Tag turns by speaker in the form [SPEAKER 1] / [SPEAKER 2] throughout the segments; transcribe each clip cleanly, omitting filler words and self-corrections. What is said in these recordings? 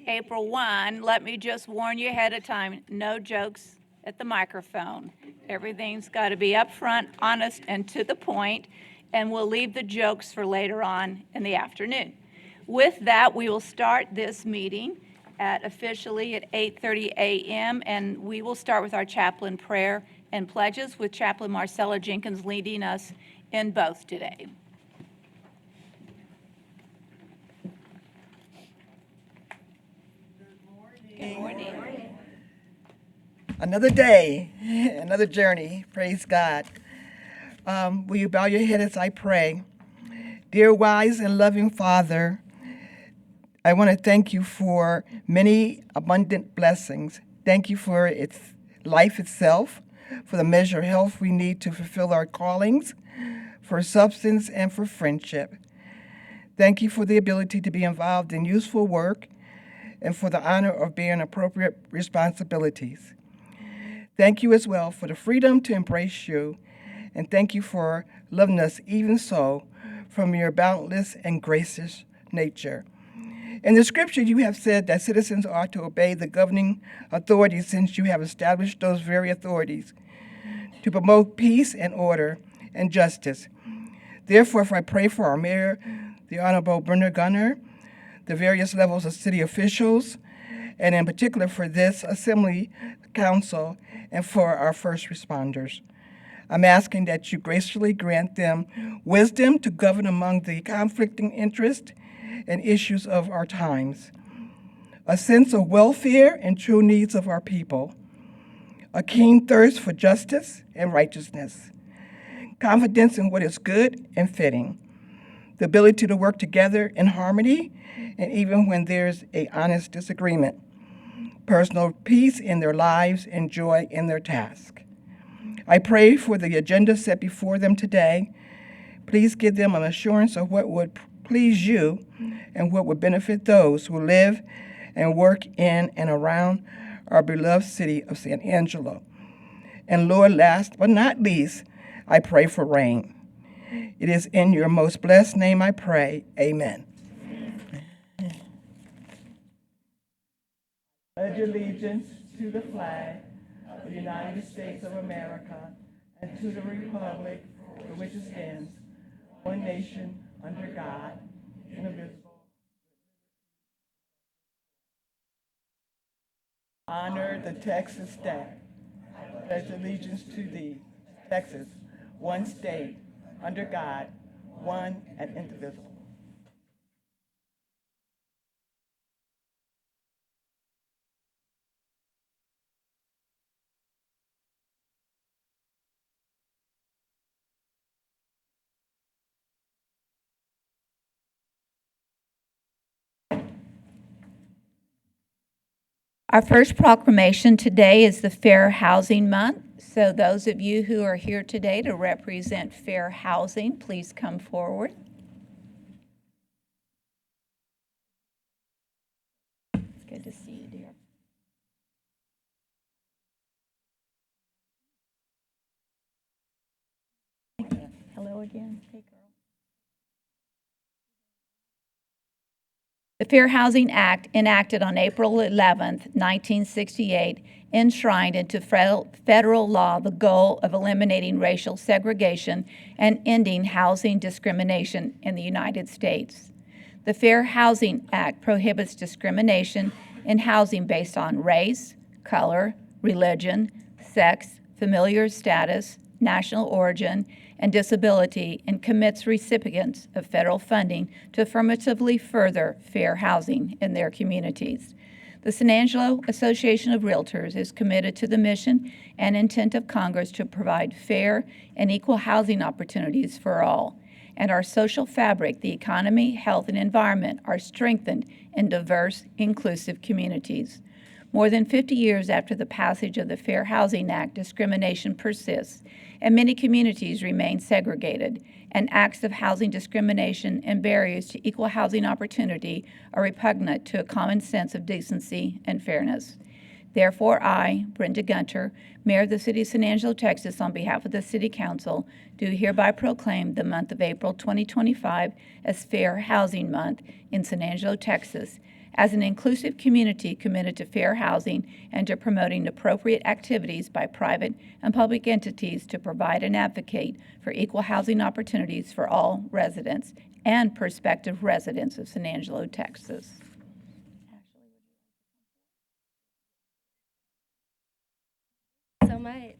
[SPEAKER 1] April 1, let me just warn you ahead of time, no jokes at the microphone. Everything's got to be upfront, honest, and to the point, and we'll leave the jokes for later on in the afternoon. With that, we will start this meeting officially at 8:30 a.m., and we will start with our chaplain prayer and pledges with Chaplain Marcella Jenkins leading us in both today. Good morning.
[SPEAKER 2] Another day, another journey. Praise God. Will you bow your head as I pray? Dear wise and loving Father, I want to thank you for many abundant blessings. Thank you for its life itself, for the measure of health we need to fulfill our callings, for substance and for friendship. Thank you for the ability to be involved in useful work and for the honor of bearing appropriate responsibilities. Thank you as well for the freedom to embrace you, and thank you for loving us even so from your boundless and gracious nature. In the scripture, you have said that citizens ought to obey the governing authorities since you have established those very authorities to promote peace and order and justice. Therefore, if I pray for our mayor, the Honorable Brenda Gunner, the various levels of city officials, and in particular for this Assembly Council and for our first responders. I'm asking that you graciously grant them wisdom to govern among the conflicting interests and issues of our times, a sense of welfare and true needs of our people, a keen thirst for justice and righteousness, confidence in what is good and fitting, the ability to work together in harmony, and even when there's an honest disagreement, personal peace in their lives and joy in their task. I pray for the agenda set before them today. Please give them an assurance of what would please you and what would benefit those who live and work in and around our beloved city of San Angelo. And Lord, last but not least, I pray for rain. It is in your most blessed name I pray. Amen. Pledge allegiance to the flag of the United States of America and to the republic for which it stands, one nation, under God, indivisible. Honor the Texas state. I pledge allegiance to thee, Texas, one state, under God, one and indivisible.
[SPEAKER 1] Our first proclamation today is the Fair Housing Month. So those of you who are here today to represent fair housing, please come forward. It's good to see you, dear. Thank you. Hello again. Hey, girl. The Fair Housing Act, enacted on April 11, 1968, enshrined into federal law the goal of eliminating racial segregation and ending housing discrimination in the United States. The Fair Housing Act prohibits discrimination in housing based on race, color, religion, sex, familial status, national origin, and disability, and commits recipients of federal funding to affirmatively further fair housing in their communities. The San Angelo Association of Realtors is committed to the mission and intent of Congress to provide fair and equal housing opportunities for all. And our social fabric, the economy, health, and environment are strengthened in diverse, inclusive communities. More than 50 years after the passage of the Fair Housing Act, discrimination persists, and many communities remain segregated, and acts of housing discrimination and barriers to equal housing opportunity are repugnant to a common sense of decency and fairness. Therefore, I, Brenda Gunter, Mayor of the City of San Angelo, Texas, on behalf of the City Council, do hereby proclaim the month of April 2025 as Fair Housing Month in San Angelo, Texas, as an inclusive community committed to fair housing and to promoting appropriate activities by private and public entities to provide and advocate for equal housing opportunities for all residents and prospective residents of San Angelo, Texas.
[SPEAKER 3] So much.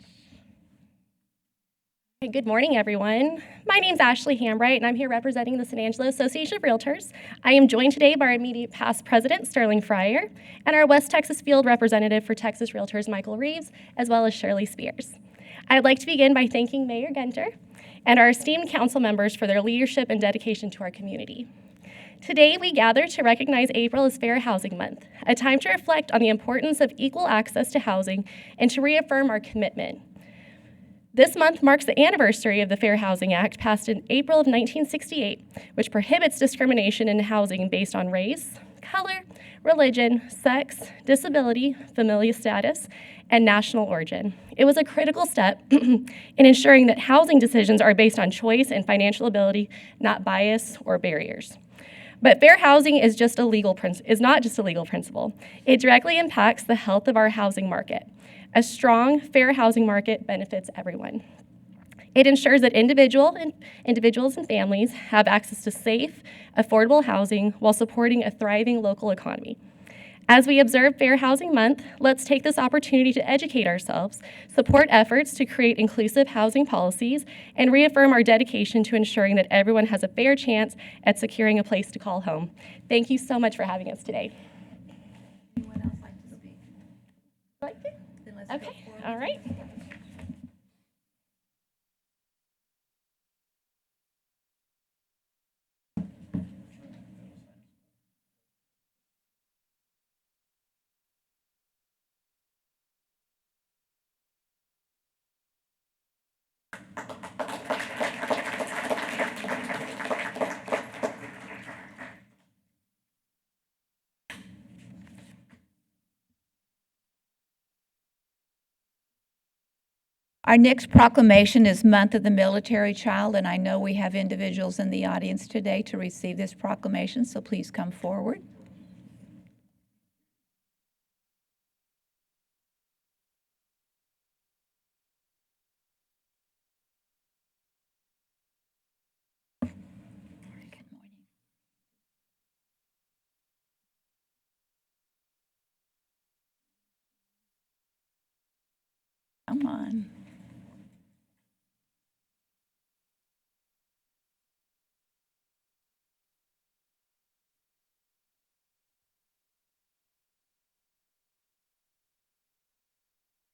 [SPEAKER 3] Hey, good morning, everyone. My name is Ashley Hambright, and I'm here representing the San Angelo Association of Realtors. I am joined today by our immediate past president, Sterling Fryer, and our West Texas field representative for Texas Realtors, Michael Reeves, as well as Shirley Spears. I'd like to begin by thanking Mayor Gunter and our esteemed council members for their leadership and dedication to our community. Today, we gather to recognize April as Fair Housing Month, a time to reflect on the importance of equal access to housing and to reaffirm our commitment. This month marks the anniversary of the Fair Housing Act passed in April of 1968, which prohibits discrimination in housing based on race, color, religion, sex, disability, familial status, and national origin. It was a critical step in ensuring that housing decisions are based on choice and financial ability, not bias or barriers. But fair housing is not just a legal principle. It directly impacts the health of our housing market. A strong, fair housing market benefits everyone. It ensures that individuals and families have access to safe, affordable housing while supporting a thriving local economy. As we observe Fair Housing Month, let's take this opportunity to educate ourselves, support efforts to create inclusive housing policies, and reaffirm our dedication to ensuring that everyone has a fair chance at securing a place to call home. Thank you so much for having us today.
[SPEAKER 1] Anyone else like to speak?
[SPEAKER 3] Like to?
[SPEAKER 1] Then let's
[SPEAKER 3] Okay, all right.
[SPEAKER 1] Our next proclamation is Month of the Military Child, and I know we have individuals in the audience today to receive this proclamation, so please come forward. Good morning. Come on.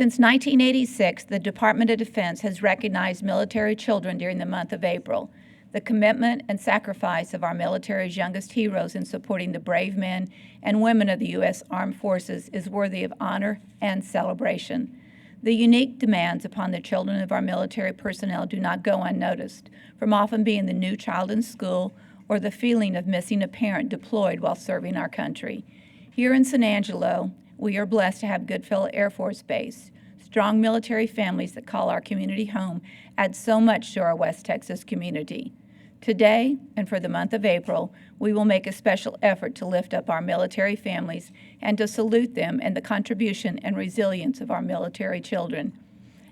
[SPEAKER 1] Since 1986, the Department of Defense has recognized military children during the month of April. The commitment and sacrifice of our military's youngest heroes in supporting the brave men and women of the U.S. Armed Forces is worthy of honor and celebration. The unique demands upon the children of our military personnel do not go unnoticed, from often being the new child in school or the feeling of missing a parent deployed while serving our country. Here in San Angelo, we are blessed to have Goodfellow Air Force Base. Strong military families that call our community home add so much to our West Texas community. Today, and for the month of April, we will make a special effort to lift up our military families and to salute them and the contribution and resilience of our military children.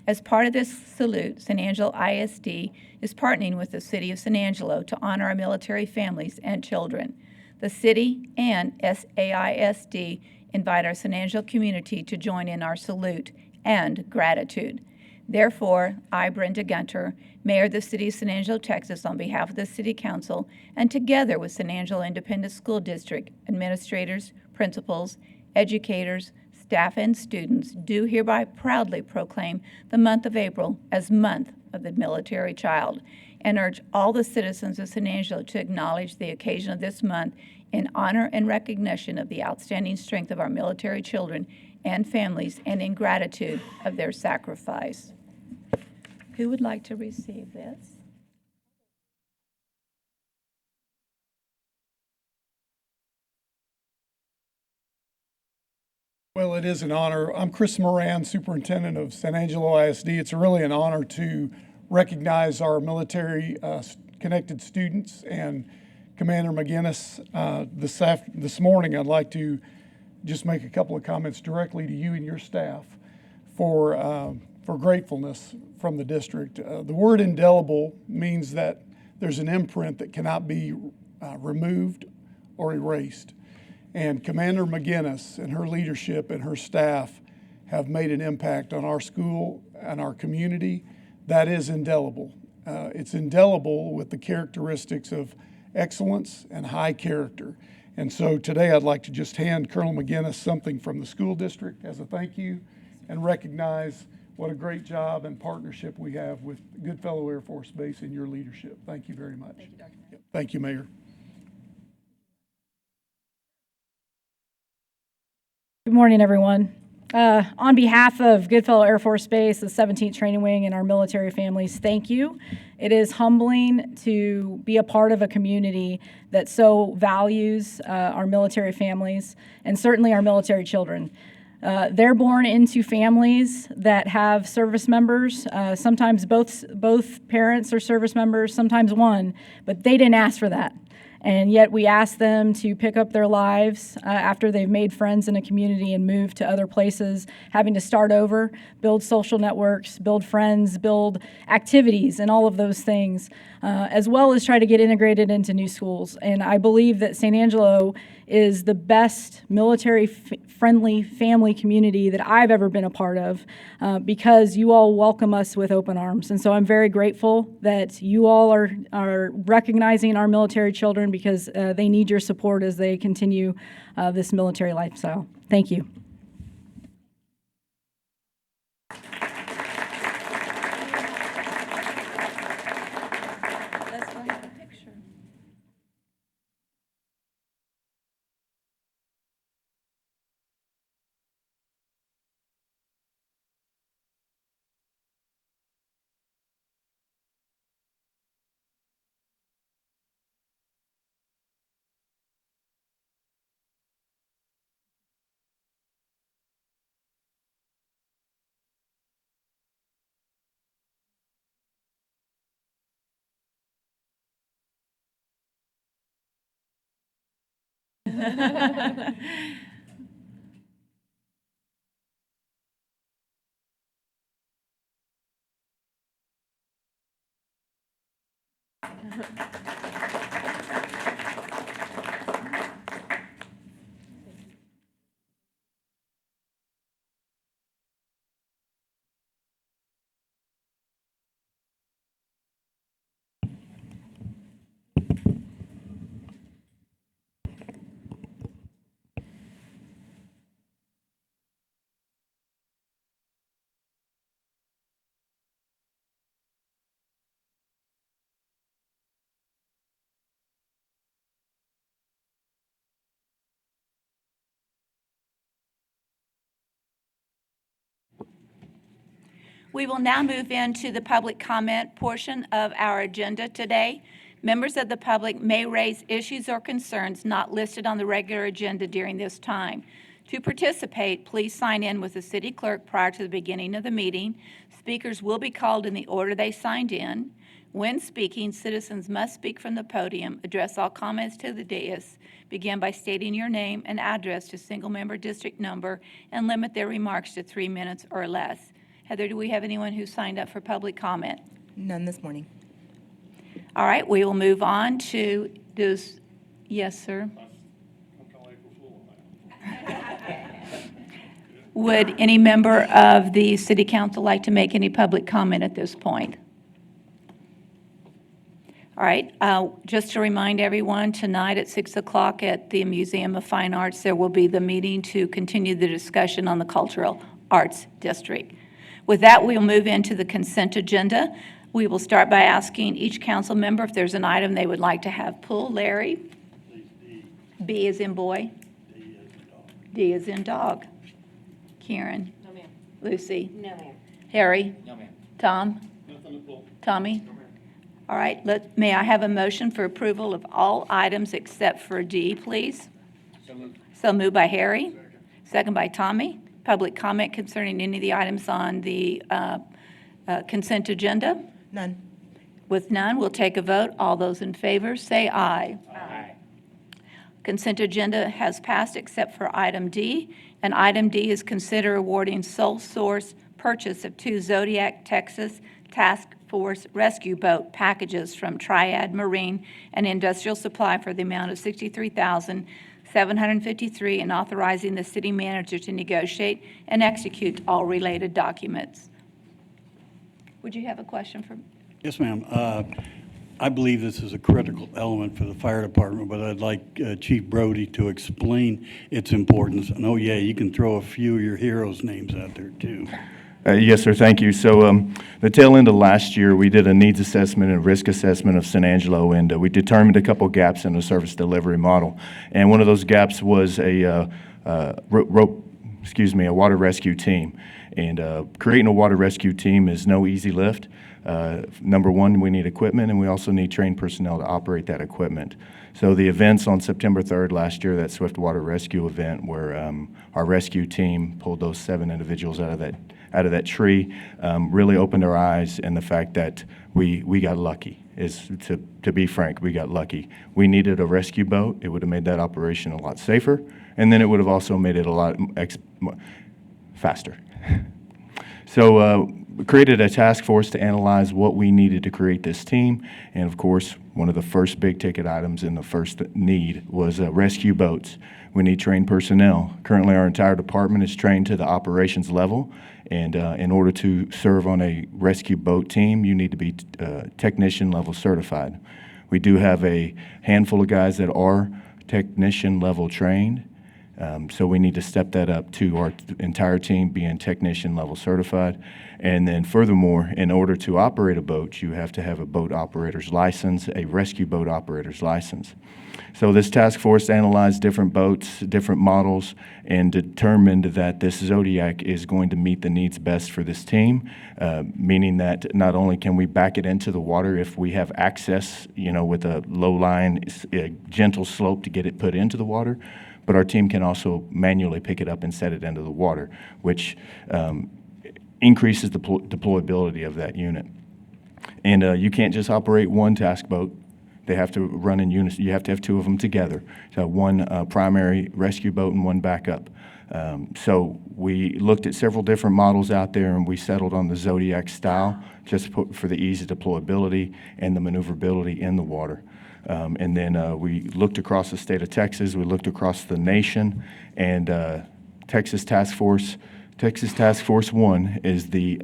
[SPEAKER 1] As part of this salute, San Angelo ISD is partnering with the City of San Angelo to honor our military families and children. The city and SAISD invite our San Angelo community to join in our salute and gratitude. Therefore, I, Brenda Gunter, Mayor of the City of San Angelo, Texas, on behalf of the City Council, and together with San Angelo Independent School District administrators, principals, educators, staff, and students, do hereby proudly proclaim the month of April as Month of the Military Child, and urge all the citizens of San Angelo to acknowledge the occasion of this month in honor and recognition of the outstanding strength of our military children and families, and in gratitude of their sacrifice. Who would like to receive this?
[SPEAKER 4] Well, it is an honor. I'm Chris Moran, Superintendent of San Angelo ISD. It's really an honor to recognize our military connected students and Commander McGinnis. This morning, I'd like to just make a couple of comments directly to you and your staff for gratefulness from the district. The word indelible means that there's an imprint that cannot be removed or erased. And Commander McGinnis and her leadership and her staff have made an impact on our school and our community that is indelible. It's indelible with the characteristics of excellence and high character. And so today I'd like to just hand Colonel McGinnis something from the school district as a thank you and recognize what a great job and partnership we have with Goodfellow Air Force Base in your leadership. Thank you very much. Thank you, Dr. Yep. Thank you, Mayor.
[SPEAKER 5] Good morning, everyone. On behalf of Goodfellow Air Force Base, the 17th Training Wing, and our military families, thank you. It is humbling to be a part of a community that so values our military families and certainly our military children. They're born into families that have service members. Sometimes both parents are service members, sometimes one, but they didn't ask for that. And yet we ask them to pick up their lives after they've made friends in a community and moved to other places, having to start over, build social networks, build friends, build activities, and all of those things, as well as try to get integrated into new schools. And I believe that San Angelo is the best military-friendly family community that I've ever been a part of because you all welcome us with open arms. And so I'm very grateful that you all are recognizing our military children because they need your support as they continue this military lifestyle. Thank you.
[SPEAKER 1] Let's go have a picture. We will now move into the public comment portion of our agenda today. Members of the public may raise issues or concerns not listed on the regular agenda during this time. To participate, please sign in with the city clerk prior to the beginning of the meeting. Speakers will be called in the order they signed in. When speaking, citizens must speak from the podium, address all comments to the dais, begin by stating your name and address to single-member district number, and limit their remarks to 3 minutes or less. Heather, do we have anyone who signed up for public comment?
[SPEAKER 6] None this morning.
[SPEAKER 1] All right, we will move on to those. Yes, sir. Would any member of the city council like to make any public comment at this point? All right, just to remind everyone, tonight at 6 o'clock at the Museum of Fine Arts, there will be the meeting to continue the discussion on the Cultural Arts District. With that, we'll move into the consent agenda. We will start by asking each council member if there's an item they would like to have pulled. Larry? B as in boy? D as in dog. Karen?
[SPEAKER 6] No, ma'am.
[SPEAKER 1] Lucy?
[SPEAKER 6] No, ma'am.
[SPEAKER 1] Harry?
[SPEAKER 6] No, ma'am.
[SPEAKER 1] Tom?
[SPEAKER 4] Nothing to pull.
[SPEAKER 1] Tommy? All right, may I have a motion for approval of all items except for D, please? So moved by Harry. Second by Tommy. Public comment concerning any of the items on the consent agenda?
[SPEAKER 6] None.
[SPEAKER 1] With none, we'll take a vote. All those in favor, say aye. Aye. Consent agenda has passed except for item D, and item D is consider awarding sole source purchase of 2 Zodiac, Texas Task Force rescue boat packages from Triad Marine and Industrial Supply for the amount of $63,753 and authorizing the city manager to negotiate and execute all related documents. Would you have a question for?
[SPEAKER 6] Yes, ma'am. I believe this is a critical element for the fire department, but I'd like Chief Brody to explain its importance. And oh yeah, you can throw a few of your heroes' names out there too.
[SPEAKER 7] Yes, sir. Thank you. So the tail end of last year, we did a needs assessment and risk assessment of San Angelo, and we determined a couple gaps in the service delivery model. And one of those gaps was a water rescue team. And creating a water rescue team is no easy lift. Number one, we need equipment, and we also need trained personnel to operate that equipment. So the events on September 3rd last year, that Swift Water Rescue event, where our rescue team pulled those 7 individuals out of that tree, really opened our eyes, and the fact that we got lucky is, to be frank, we got lucky. We needed a rescue boat. It would have made that operation a lot safer, and then it would have also made it a lot faster. So we created a task force to analyze what we needed to create this team, and of course, one of the first big ticket items and the first need was rescue boats. We need trained personnel. Currently, our entire department is trained to the operations level, and in order to serve on a rescue boat team, you need to be technician level certified. We do have a handful of guys that are technician level trained, so we need to step that up to our entire team being technician level certified. And then furthermore, in order to operate a boat, you have to have a boat operator's license, a rescue boat operator's license. So this task force analyzed different boats, different models, and determined that this Zodiac is going to meet the needs best for this team, meaning that not only can we back it into the water if we have access, with a low line, a gentle slope to get it put into the water, but our team can also manually pick it up and set it into the water, which increases the deployability of that unit. And you can't just operate one task boat. They have to run in unison. You have to have 2 of them together. So one primary rescue boat and one backup. So we looked at several different models out there, and we settled on the Zodiac style just for the ease of deployability and the maneuverability in the water. And then we looked across the state of Texas. We looked across the nation, and Texas Task Force 1 is the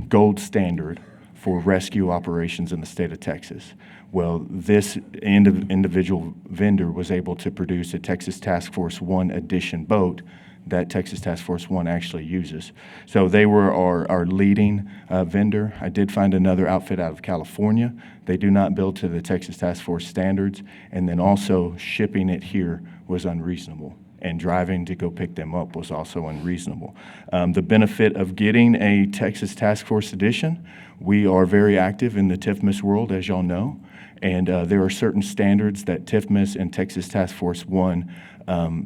[SPEAKER 7] gold standard for rescue operations in the state of Texas. Well, this individual vendor was able to produce a Texas Task Force 1 edition boat that Texas Task Force 1 actually uses. So they were our leading vendor. I did find another outfit out of California. They do not build to the Texas Task Force standards, and then also shipping it here was unreasonable, and driving to go pick them up was also unreasonable. The benefit of getting a Texas Task Force edition, we are very active in the TIFMAS world, as y'all know, and there are certain standards that TIFMAS and Texas Task Force 1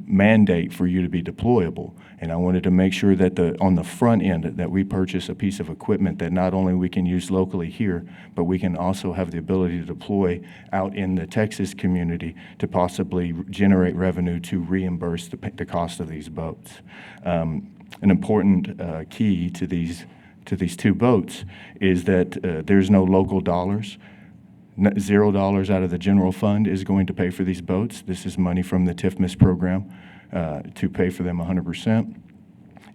[SPEAKER 7] mandate for you to be deployable. And I wanted to make sure that on the front end that we purchase a piece of equipment that not only we can use locally here, but we can also have the ability to deploy out in the Texas community to possibly generate revenue to reimburse the cost of these boats. An important key to these 2 boats is that there's no local dollars. $0 out of the general fund is going to pay for these boats. This is money from the TIFMAS program to pay for them 100%.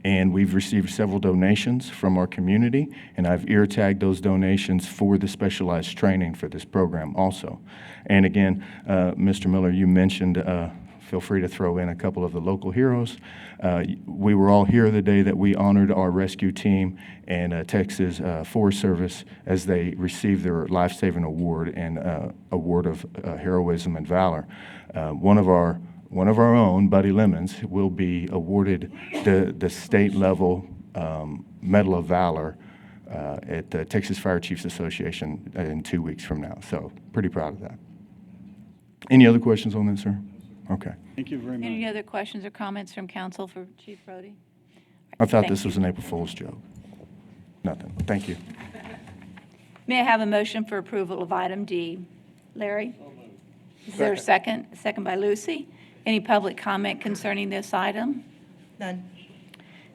[SPEAKER 7] And we've received several donations from our community, and I've ear tagged those donations for the specialized training for this program also. And again, Mr. Miller, you mentioned, feel free to throw in a couple of the local heroes. We were all here the day that we honored our rescue team and Texas Forest Service as they received their life-saving award and award of heroism and valor. One of our own, Buddy Lemons, will be awarded the state level Medal of Valor at the Texas Fire Chiefs Association in 2 weeks from now. So pretty proud of that. Any other questions on that, sir? Okay.
[SPEAKER 6] Thank you very much.
[SPEAKER 1] Any other questions or comments from council for Chief Brody?
[SPEAKER 7] I thought
[SPEAKER 1] Thank
[SPEAKER 7] this
[SPEAKER 1] you.
[SPEAKER 7] was an April Fool's joke. Nothing. Thank you.
[SPEAKER 1] May I have a motion for approval of item D? Larry? Is there a second? Second by Lucy. Any public comment concerning this item?
[SPEAKER 2] None.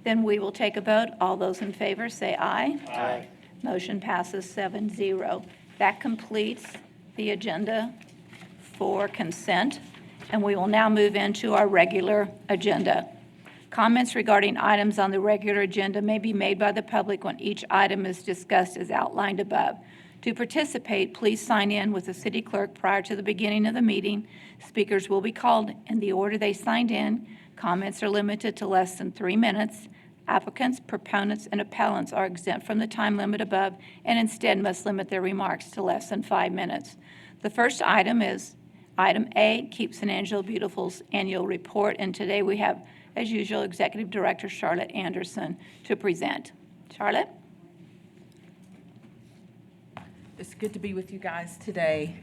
[SPEAKER 1] Then we will take a vote. All those in favor say aye. Aye. Motion passes 7-0. That completes the agenda for consent, and we will now move into our regular agenda. Comments regarding items on the regular agenda may be made by the public when each item is discussed as outlined above. To participate, please sign in with the city clerk prior to the beginning of the meeting. Speakers will be called in the order they signed in. Comments are limited to less than 3 minutes. Applicants, proponents, and appellants are exempt from the time limit above and instead must limit their remarks to less than 5 minutes. The first item is item A, Keep San Angelo Beautiful's annual report, and today we have, as usual, Executive Director Charlotte Anderson to present. Charlotte?
[SPEAKER 8] It's good to be with you guys today.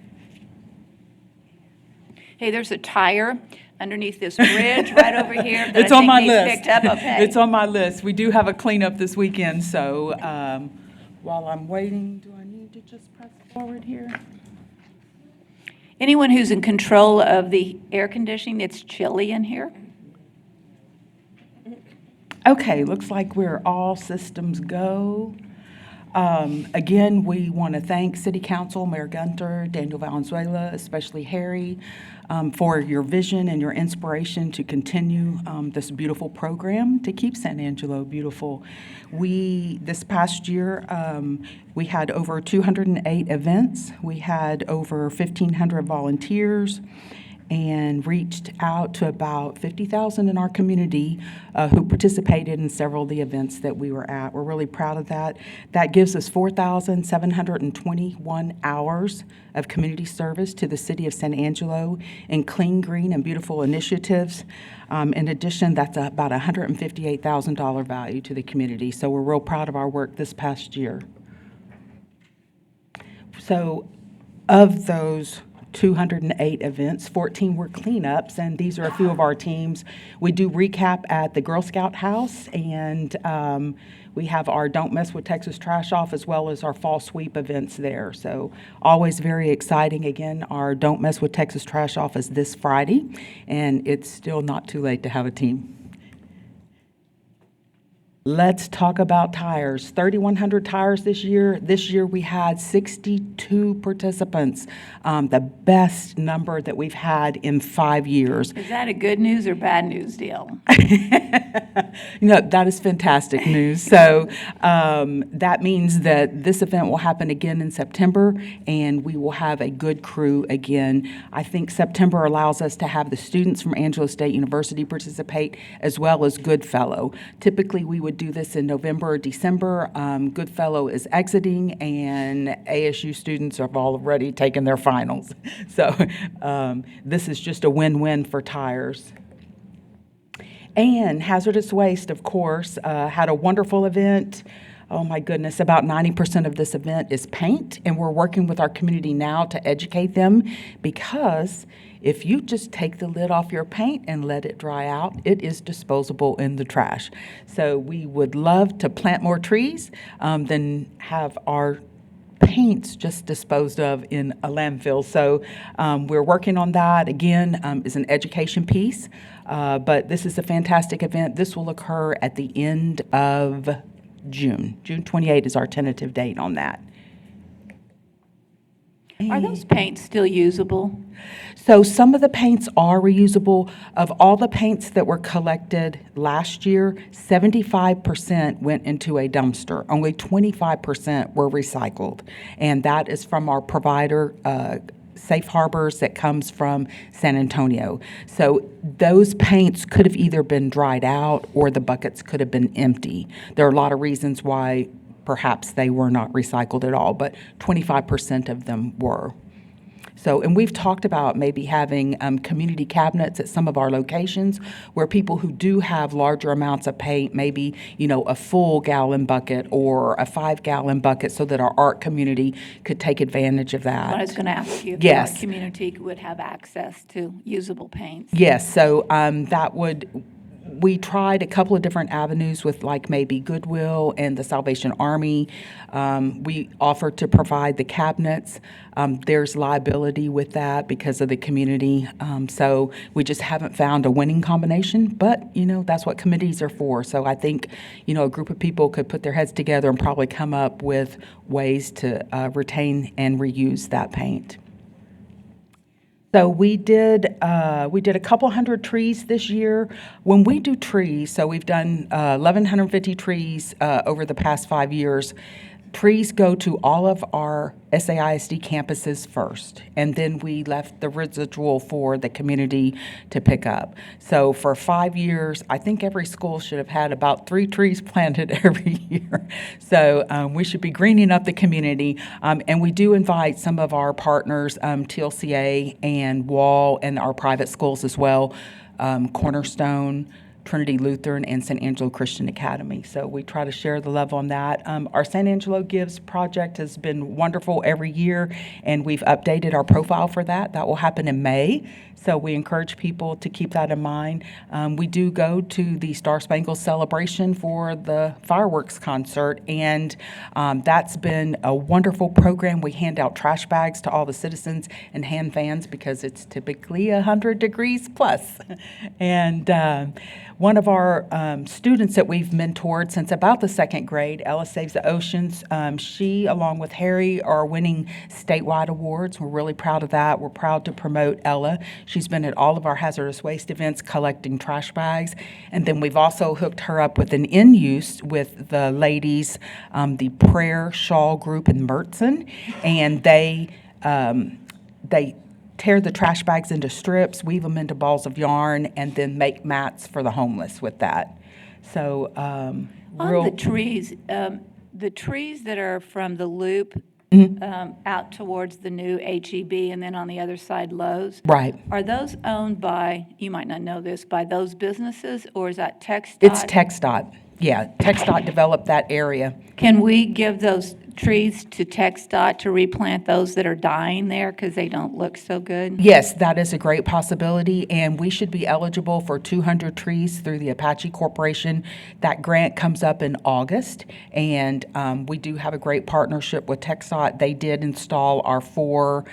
[SPEAKER 1] Hey, there's a tire underneath this bridge right over here that
[SPEAKER 8] It's
[SPEAKER 1] I
[SPEAKER 8] on
[SPEAKER 1] think
[SPEAKER 8] my
[SPEAKER 1] needs
[SPEAKER 8] list.
[SPEAKER 1] picked up. Okay.
[SPEAKER 8] It's on my list. We do have a cleanup this weekend, so while I'm waiting, do I need to just press forward here?
[SPEAKER 1] Anyone who's in control of the air conditioning, it's chilly in here.
[SPEAKER 8] Okay, looks like we're all systems go. Again, we want to thank City Council, Mayor Gunter, Daniel Valenzuela, especially Harry, for your vision and your inspiration to continue this beautiful program to keep San Angelo beautiful. This past year, we had over 208 events. We had over 1,500 volunteers, and reached out to about 50,000 in our community who participated in several of the events that we were at. We're really proud of that. That gives us 4,721 hours of community service to the city of San Angelo in clean, green, and beautiful initiatives. In addition, that's about $158,000 value to the community. So we're real proud of our work this past year. So of those 208 events, 14 were cleanups, and these are a few of our teams. We do recap at the Girl Scout House, and we have our Don't Mess with Texas Trash Off as well as our fall sweep events there. So always very exciting. Again, our Don't Mess with Texas Trash Off is this Friday, and it's still not too late to have a team. Let's talk about tires. 3,100 tires this year. This year we had 62 participants, the best number that we've had in 5 years.
[SPEAKER 1] Is that a good news or bad news deal?
[SPEAKER 8] That is fantastic news. So that means that this event will happen again in September, and we will have a good crew again. I think September allows us to have the students from Angelo State University participate as well as Goodfellow. Typically, we would do this in November or December. Goodfellow is exiting, and ASU students have already taken their finals. So this is just a win-win for tires. And hazardous waste, of course, had a wonderful event. Oh my goodness, about 90% of this event is paint, and we're working with our community now to educate them, because if you just take the lid off your paint and let it dry out, it is disposable in the trash. So we would love to plant more trees than have our paints just disposed of in a landfill. So we're working on that. Again, is an education piece, but this is a fantastic event. This will occur at the end of June. June 28 is our tentative date on that.
[SPEAKER 1] Are those paints still usable?
[SPEAKER 8] So some of the paints are reusable. Of all the paints that were collected last year, 75% went into a dumpster. Only 25% were recycled. And that is from our provider, Safe Harbors, that comes from San Antonio. So those paints could have either been dried out or the buckets could have been empty. There are a lot of reasons why perhaps they were not recycled at all, but 25% of them were. So, and we've talked about maybe having community cabinets at some of our locations where people who do have larger amounts of paint, maybe, a full gallon bucket or a 5-gallon bucket, so that our art community could take advantage of that.
[SPEAKER 1] I was going to ask you if
[SPEAKER 8] Yes.
[SPEAKER 1] the community would have access to usable paints.
[SPEAKER 8] Yes, so We tried a couple of different avenues with like maybe Goodwill and the Salvation Army. We offered to provide the cabinets. There's liability with that because of the community. So we just haven't found a winning combination, but that's what committees are for. So I think, a group of people could put their heads together and probably come up with ways to retain and reuse that paint. So we did a couple hundred trees this year. When we do trees, so we've done 1,150 trees over the past 5 years. Trees go to all of our SAISD campuses first, and then we left the residual for the community to pick up. So for 5 years, I think every school should have had about 3 trees planted every year. So we should be greening up the community, and we do invite some of our partners, TLCA and Wall, and our private schools as well, Cornerstone, Trinity Lutheran, and San Angelo Christian Academy. So we try to share the love on that. Our San Angelo Gives project has been wonderful every year, and we've updated our profile for that. That will happen in May. So we encourage people to keep that in mind. We do go to the Star Spangled Celebration for the fireworks concert, and that's been a wonderful program. We hand out trash bags to all the citizens and hand fans because it's typically 100 degrees plus. And one of our students that we've mentored since about the second grade, Ella Saves the Oceans, she, along with Harry, are winning statewide awards. We're really proud of that. We're proud to promote Ella. She's been at all of our hazardous waste events collecting trash bags. And then we've also hooked her up with an in-use with the ladies, the Prayer Shawl Group in Mertzen. And they tear the trash bags into strips, weave them into balls of yarn, and then make mats for the homeless with that. So
[SPEAKER 1] On the trees that are from the loop out towards the new HEB and then on the other side Lowe's,
[SPEAKER 8] Right.
[SPEAKER 1] are those owned by, you might not know this, by those businesses, or is that TxDOT?
[SPEAKER 8] It's TxDOT. Yeah, TxDOT developed that area.
[SPEAKER 1] Can we give those trees to TxDOT to replant those that are dying there because they don't look so good?
[SPEAKER 8] Yes, that is a great possibility, and we should be eligible for 200 trees through the Apache Corporation. That grant comes up in August, and we do have a great partnership with TxDOT. They did install our 4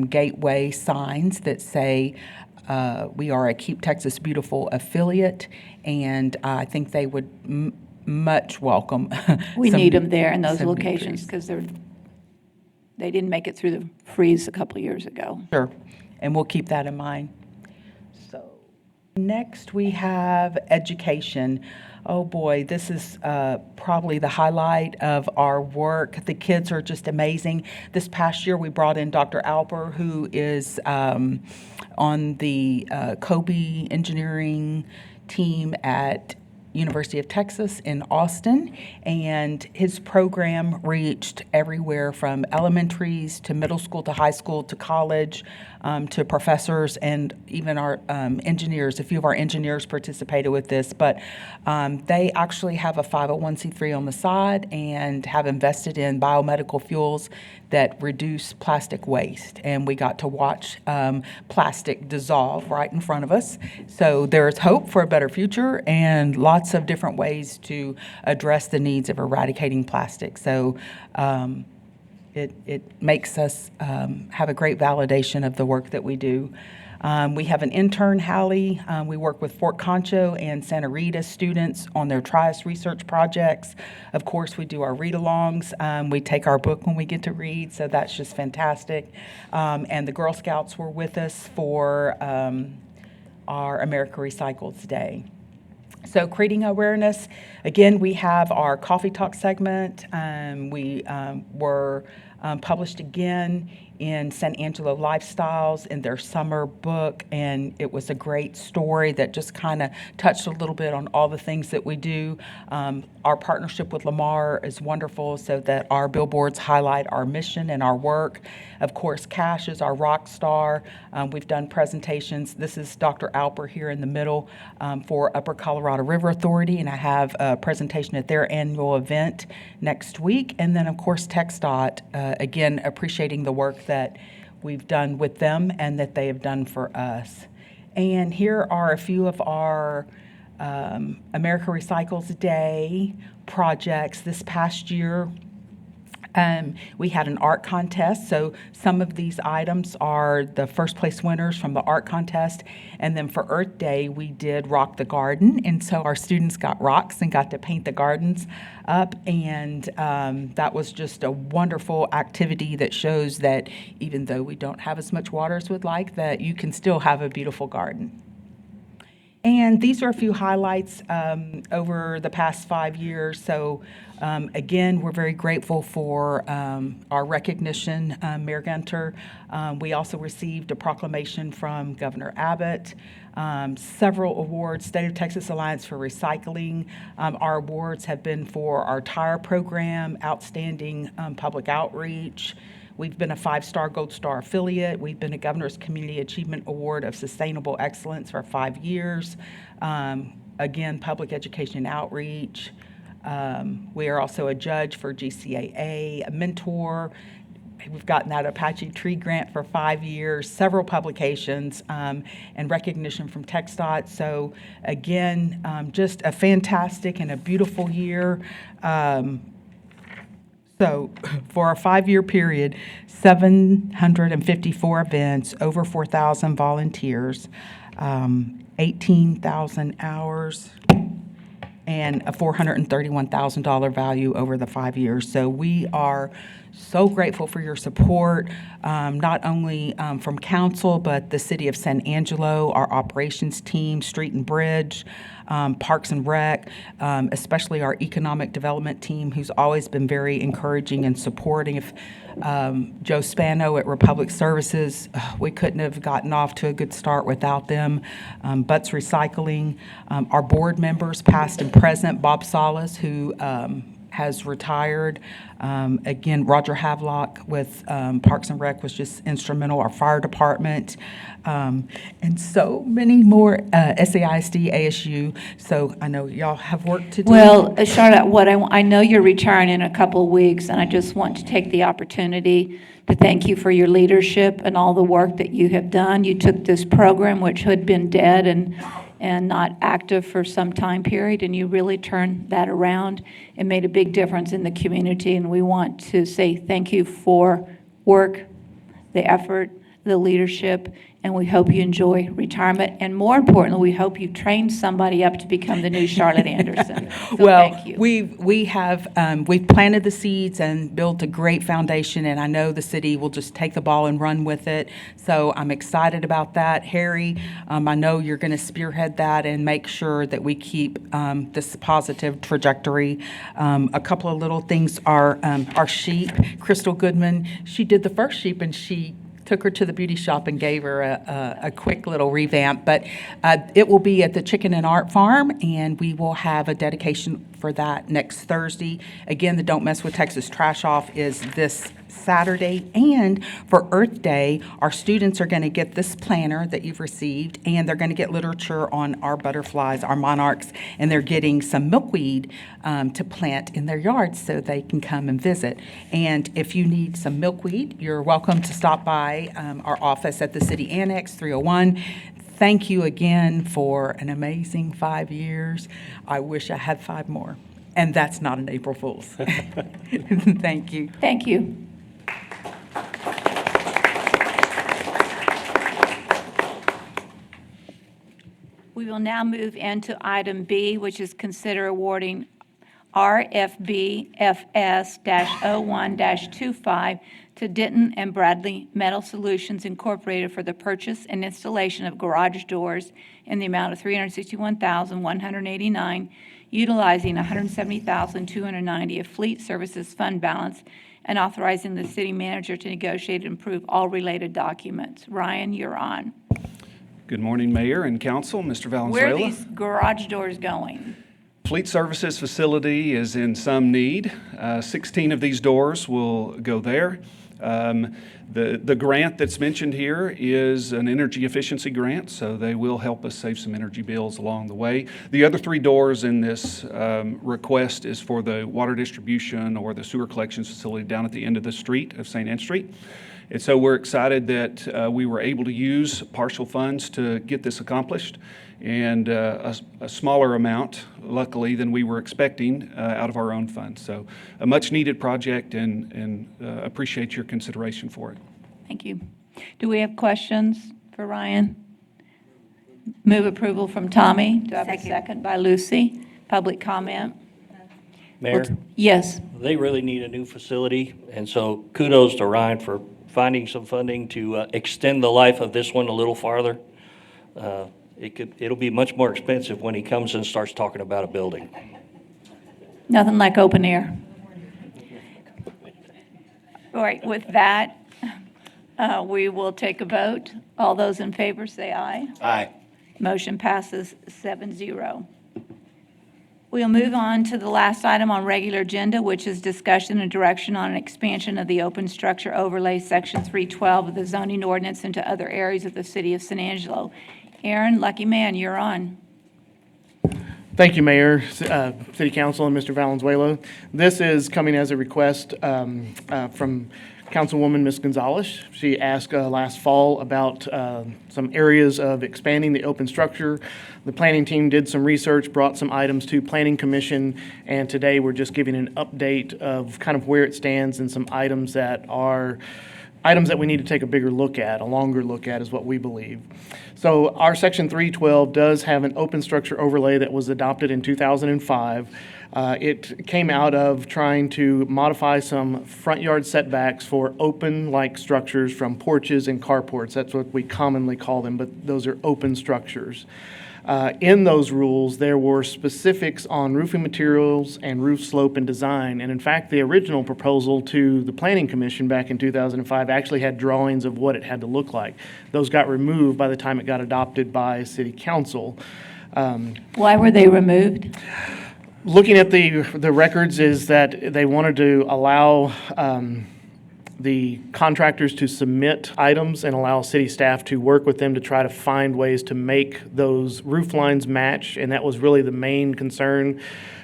[SPEAKER 8] gateway signs that say we are a Keep Texas Beautiful affiliate, and I think they would much welcome.
[SPEAKER 1] We need them there in those
[SPEAKER 8] some new
[SPEAKER 1] locations
[SPEAKER 8] trees.
[SPEAKER 1] because they didn't make it through the freeze a couple years ago.
[SPEAKER 8] Sure, and we'll keep that in mind. So next we have education. Oh boy, this is probably the highlight of our work. The kids are just amazing. This past year we brought in Dr. Alper, who is on the Kobe engineering team at University of Texas in Austin, and his program reached everywhere from elementaries to middle school to high school to college to professors and even our engineers. A few of our engineers participated with this, but they actually have a 501c3 on the side and have invested in biomedical fuels that reduce plastic waste, and we got to watch plastic dissolve right in front of us. So there's hope for a better future and lots of different ways to address the needs of eradicating plastic. So it makes us have a great validation of the work that we do. We have an intern, Hallie. We work with Fort Concho and Santa Rita students on their Trias research projects. Of course, we do our read-alongs. We take our book when we get to read, so that's just fantastic. And the Girl Scouts were with us for our America Recycles Day. So creating awareness, again, we have our Coffee Talk segment. We were published again in San Angelo Lifestyles in their summer book, and it was a great story that just kind of touched a little bit on all the things that we do. Our partnership with Lamar is wonderful so that our billboards highlight our mission and our work. Of course, Cash is our rock star. We've done presentations. This is Dr. Alper here in the middle for Upper Colorado River Authority, and I have a presentation at their annual event next week. And then, of course, TxDOT, again, appreciating the work that we've done with them and that they have done for us. And here are a few of our America Recycles Day projects. This past year, we had an art contest, so some of these items are the first place winners from the art contest. And then for Earth Day, we did Rock the Garden, and so our students got rocks and got to paint the gardens up. And that was just a wonderful activity that shows that even though we don't have as much water as we'd like, that you can still have a beautiful garden. And these are a few highlights over the past 5 years. So again, we're very grateful for our recognition, Mayor Gunter. We also received a proclamation from Governor Abbott, several awards, State of Texas Alliance for Recycling. Our awards have been for our tire program, outstanding public outreach. We've been a 5-star Gold Star affiliate. We've been a Governor's Community Achievement Award of Sustainable Excellence for 5 years. Again, public education and outreach. We are also a judge for GCAA, a mentor. We've gotten that Apache Tree Grant for 5 years, several publications, and recognition from TxDOT. So again, just a fantastic and a beautiful year. So for a 5-year period, 754 events, over 4,000 volunteers, 18,000 hours, and a $431,000 value over the 5 years. So we are so grateful for your support, not only from council, but the city of San Angelo, our operations team, Street and Bridge, Parks and Rec, especially our economic development team, who's always been very encouraging and supportive. Joe Spano at Republic Services, we couldn't have gotten off to a good start without them. Butts Recycling, our board members, past and present, Bob Salas, who has retired. Again, Roger Havelock with Parks and Rec was just instrumental, our fire department, and so many more, SAISD, ASU. So I know y'all have work to do.
[SPEAKER 1] Well, Charlotte, I know you're retiring in a couple of weeks, and I just want to take the opportunity to thank you for your leadership and all the work that you have done. You took this program, which had been dead and not active for some time period, and you really turned that around and made a big difference in the community. And we want to say thank you for work, the effort, the leadership, and we hope you enjoy retirement. And more importantly, we hope you train somebody up to become the new Charlotte Anderson. So
[SPEAKER 8] Well,
[SPEAKER 1] thank you.
[SPEAKER 8] we've planted the seeds and built a great foundation, and I know the city will just take the ball and run with it. So I'm excited about that. Harry, I know you're going to spearhead that and make sure that we keep this positive trajectory. A couple of little things are our sheep. Crystal Goodman, she did the first sheep, and she took her to the beauty shop and gave her a quick little revamp. But it will be at the Chicken and Art Farm, and we will have a dedication for that next Thursday. Again, the Don't Mess with Texas Trash Off is this Saturday. And for Earth Day, our students are going to get this planner that you've received, and they're going to get literature on our butterflies, our monarchs, and they're getting some milkweed to plant in their yards so they can come and visit. And if you need some milkweed, you're welcome to stop by our office at the City Annex, 301. Thank you again for an amazing 5 years. I wish I had 5 more. And that's not an April Fool's. Thank you.
[SPEAKER 1] Thank you. We will now move into item B, which is consider awarding RFB FS-01-25 to Denton and Bradley Metal Solutions Incorporated for the purchase and installation of garage doors in the amount of $361,189, utilizing $170,290 of Fleet Services fund balance, and authorizing the city manager to negotiate and approve all related documents. Ryan, you're on.
[SPEAKER 9] Good morning, Mayor and Council. Mr. Valenzuela.
[SPEAKER 1] Where are these garage doors going?
[SPEAKER 9] Fleet Services facility is in some need. 16 of these doors will go there. The grant that's mentioned here is an energy efficiency grant, so they will help us save some energy bills along the way. The other 3 doors in this request is for the water distribution or the sewer collections facility down at the end of the street of St. Anne Street. And so we're excited that we were able to use partial funds to get this accomplished, and a smaller amount, luckily, than we were expecting out of our own funds. So a much-needed project, and appreciate your consideration for it.
[SPEAKER 1] Thank you. Do we have questions for Ryan? Move approval from Tommy. Do I have a second by Lucy? Public comment?
[SPEAKER 10] Mayor,
[SPEAKER 1] Yes.
[SPEAKER 10] they really need a new facility, and so kudos to Ryan for finding some funding to extend the life of this one a little farther. It'll be much more expensive when he comes and starts talking about a building.
[SPEAKER 1] Nothing like open air. All right, with that, we will take a vote. All those in favor say aye.
[SPEAKER 10] Aye.
[SPEAKER 1] Motion passes 7-0. We'll move on to the last item on regular agenda, which is discussion and direction on an expansion of the open structure overlay, Section 312 of the zoning ordinance into other areas of the city of San Angelo. Aaron, lucky man, you're on.
[SPEAKER 11] Thank you, Mayor, City Council, and Mr. Valenzuela. This is coming as a request from Councilwoman Ms. Gonzalez. She asked last fall about some areas of expanding the open structure. The planning team did some research, brought some items to Planning Commission, and today we're just giving an update of kind of where it stands and some items that we need to take a bigger look at, a longer look at is what we believe. So our Section 312 does have an open structure overlay that was adopted in 2005. It came out of trying to modify some front yard setbacks for open-like structures from porches and carports. That's what we commonly call them, but those are open structures. In those rules, there were specifics on roofing materials and roof slope and design. And in fact, the original proposal to the Planning Commission back in 2005 actually had drawings of what it had to look like. Those got removed by the time it got adopted by City Council.
[SPEAKER 1] Why were they removed?
[SPEAKER 11] Looking at the records is that they wanted to allow the contractors to submit items and allow city staff to work with them to try to find ways to make those roof lines match. And that was really the main concern,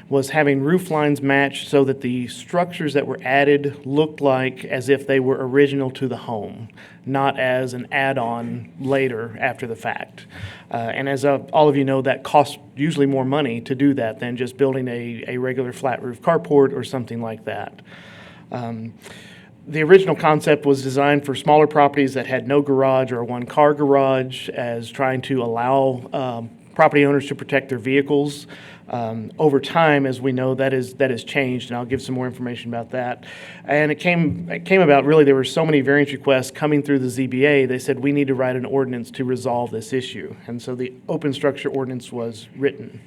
[SPEAKER 11] was having roof lines match so that the structures that were added looked like as if they were original to the home, not as an add-on later after the fact. And as all of you know, that costs usually more money to do that than just building a regular flat roof carport or something like that. The original concept was designed for smaller properties that had no garage or a one-car garage, as trying to allow property owners to protect their vehicles. Over time, as we know, that has changed, and I'll give some more information about that. And it came about, really, there were so many variance requests coming through the ZBA, they said we need to write an ordinance to resolve this issue. And so the open structure ordinance was written.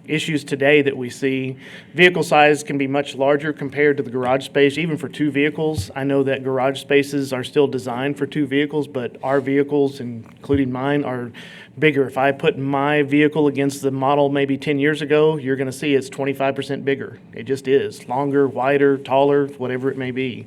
[SPEAKER 11] Issues today that we see, vehicle size can be much larger compared to the garage space, even for two vehicles. I know that garage spaces are still designed for two vehicles, but our vehicles, including mine, are bigger. If I put my vehicle against the model maybe 10 years ago, you're going to see it's 25% bigger. It just is. Longer, wider, taller, whatever it may be.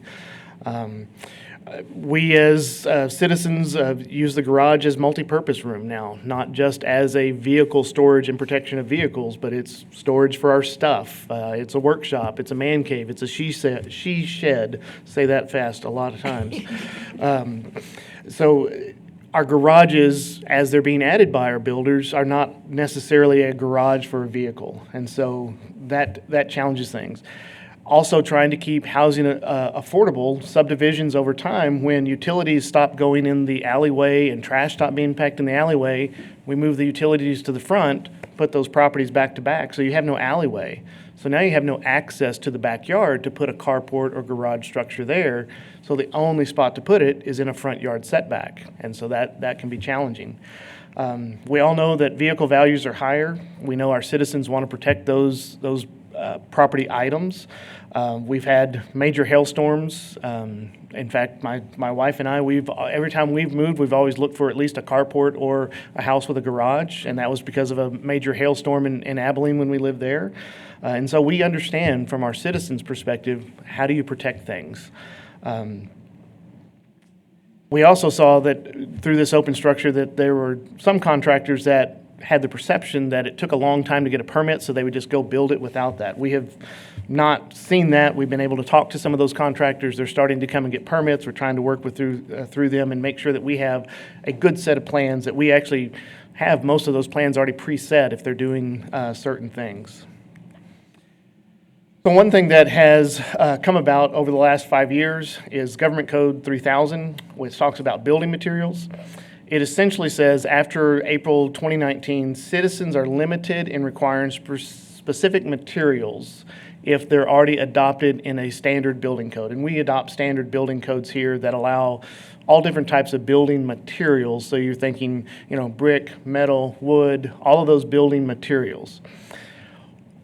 [SPEAKER 11] We as citizens use the garage as multi-purpose room now, not just as a vehicle storage and protection of vehicles, but it's storage for our stuff. It's a workshop, it's a man cave, it's a she shed. Say that fast a lot of times. So our garages, as they're being added by our builders, are not necessarily a garage for a vehicle, and so that challenges things. Also trying to keep housing affordable. Subdivisions over time, when utilities stop going in the alleyway and trash stop being packed in the alleyway, we move the utilities to the front, put those properties back to back, so you have no alleyway. So now you have no access to the backyard to put a carport or garage structure there, so the only spot to put it is in a front yard setback, and so that can be challenging. We all know that vehicle values are higher. We know our citizens want to protect those property items. We've had major hailstorms. In fact, my wife and I, every time we've moved, we've always looked for at least a carport or a house with a garage, and that was because of a major hailstorm in Abilene when we lived there. And so we understand from our citizens' perspective, how do you protect things? We also saw that through this open structure that there were some contractors that had the perception that it took a long time to get a permit, so they would just go build it without that. We have not seen that. We've been able to talk to some of those contractors. They're starting to come and get permits. We're trying to work through them and make sure that we have a good set of plans, that we actually have most of those plans already preset if they're doing certain things. So one thing that has come about over the last 5 years is Government Code 3000, which talks about building materials. It essentially says after April 2019, citizens are limited in requiring specific materials if they're already adopted in a standard building code. And we adopt standard building codes here that allow all different types of building materials. So you're thinking, brick, metal, wood, all of those building materials.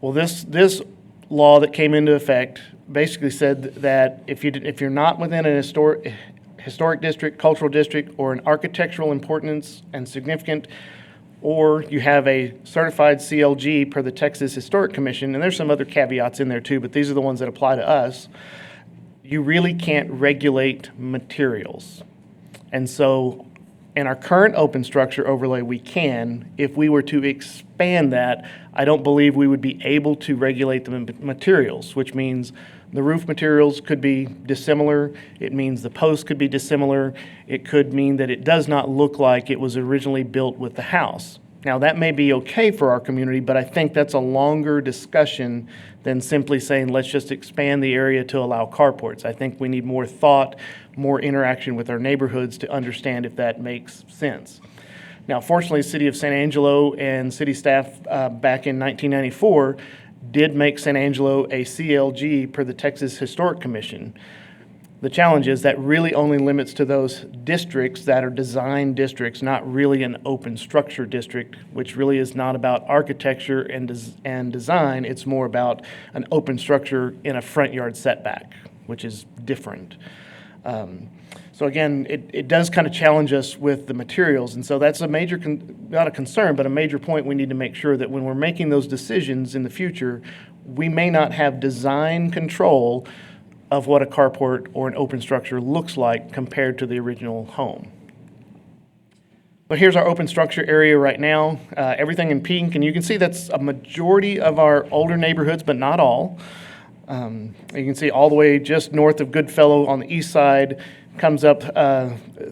[SPEAKER 11] Well, this law that came into effect basically said that if you're not within an historic district, cultural district, or an architectural importance and significant, or you have a certified CLG per the Texas Historic Commission, and there's some other caveats in there too, but these are the ones that apply to us, you really can't regulate materials. And so in our current open structure overlay, we can. If we were to expand that, I don't believe we would be able to regulate the materials, which means the roof materials could be dissimilar. It means the posts could be dissimilar. It could mean that it does not look like it was originally built with the house. Now, that may be okay for our community, but I think that's a longer discussion than simply saying, let's just expand the area to allow carports. I think we need more thought, more interaction with our neighborhoods to understand if that makes sense. Now, fortunately, the City of San Angelo and city staff back in 1994 did make San Angelo a CLG per the Texas Historic Commission. The challenge is that really only limits to those districts that are design districts, not really an open structure district, which really is not about architecture and design. It's more about an open structure in a front yard setback, which is different. So again, it does kind of challenge us with the materials. And so that's a major, not a concern, but a major point we need to make sure that when we're making those decisions in the future, we may not have design control of what a carport or an open structure looks like compared to the original home. But here's our open structure area right now. Everything in pink, and you can see that's a majority of our older neighborhoods, but not all. You can see all the way just north of Goodfellow on the east side, comes up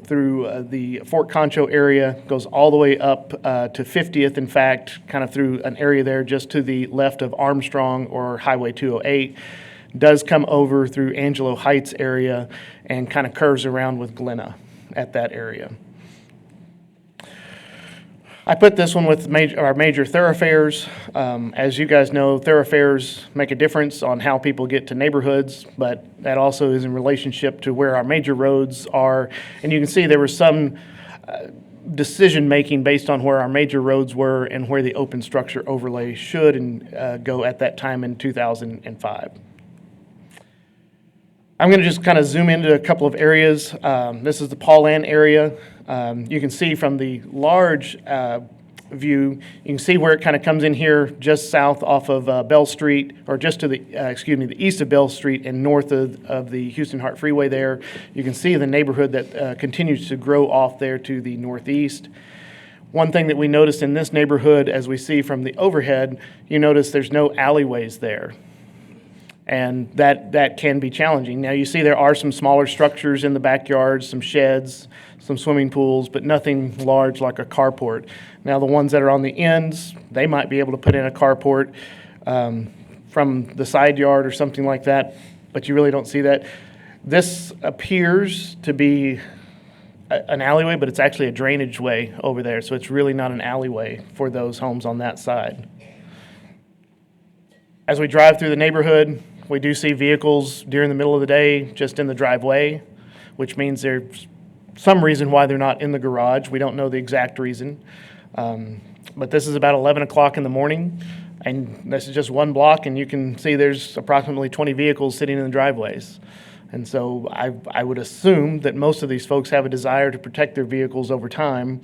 [SPEAKER 11] through the Fort Concho area, goes all the way up to 50th, in fact, kind of through an area there just to the left of Armstrong or Highway 208. Does come over through Angelo Heights area and kind of curves around with Glenna at that area. I put this one with our major thoroughfares. As you guys know, thoroughfares make a difference on how people get to neighborhoods, but that also is in relationship to where our major roads are. And you can see there was some decision-making based on where our major roads were and where the open structure overlay should and go at that time in 2005. I'm going to just kind of zoom into a couple of areas. This is the Paulan area. You can see from the large view, you can see where it kind of comes in here just south off of Bell Street, or just to the, the east of Bell Street and north of the Houston Hart Freeway there. You can see the neighborhood that continues to grow off there to the northeast. One thing that we noticed in this neighborhood, as we see from the overhead, you notice there's no alleyways there. And that can be challenging. Now, you see there are some smaller structures in the backyards, some sheds, some swimming pools, but nothing large like a carport. Now, the ones that are on the ends, they might be able to put in a carport from the side yard or something like that, but you really don't see that. This appears to be an alleyway, but it's actually a drainage way over there, so it's really not an alleyway for those homes on that side. As we drive through the neighborhood, we do see vehicles during the middle of the day just in the driveway, which means there's some reason why they're not in the garage. We don't know the exact reason. But this is about 11 o'clock in the morning, and this is just one block, and you can see there's approximately 20 vehicles sitting in the driveways. And so I would assume that most of these folks have a desire to protect their vehicles over time,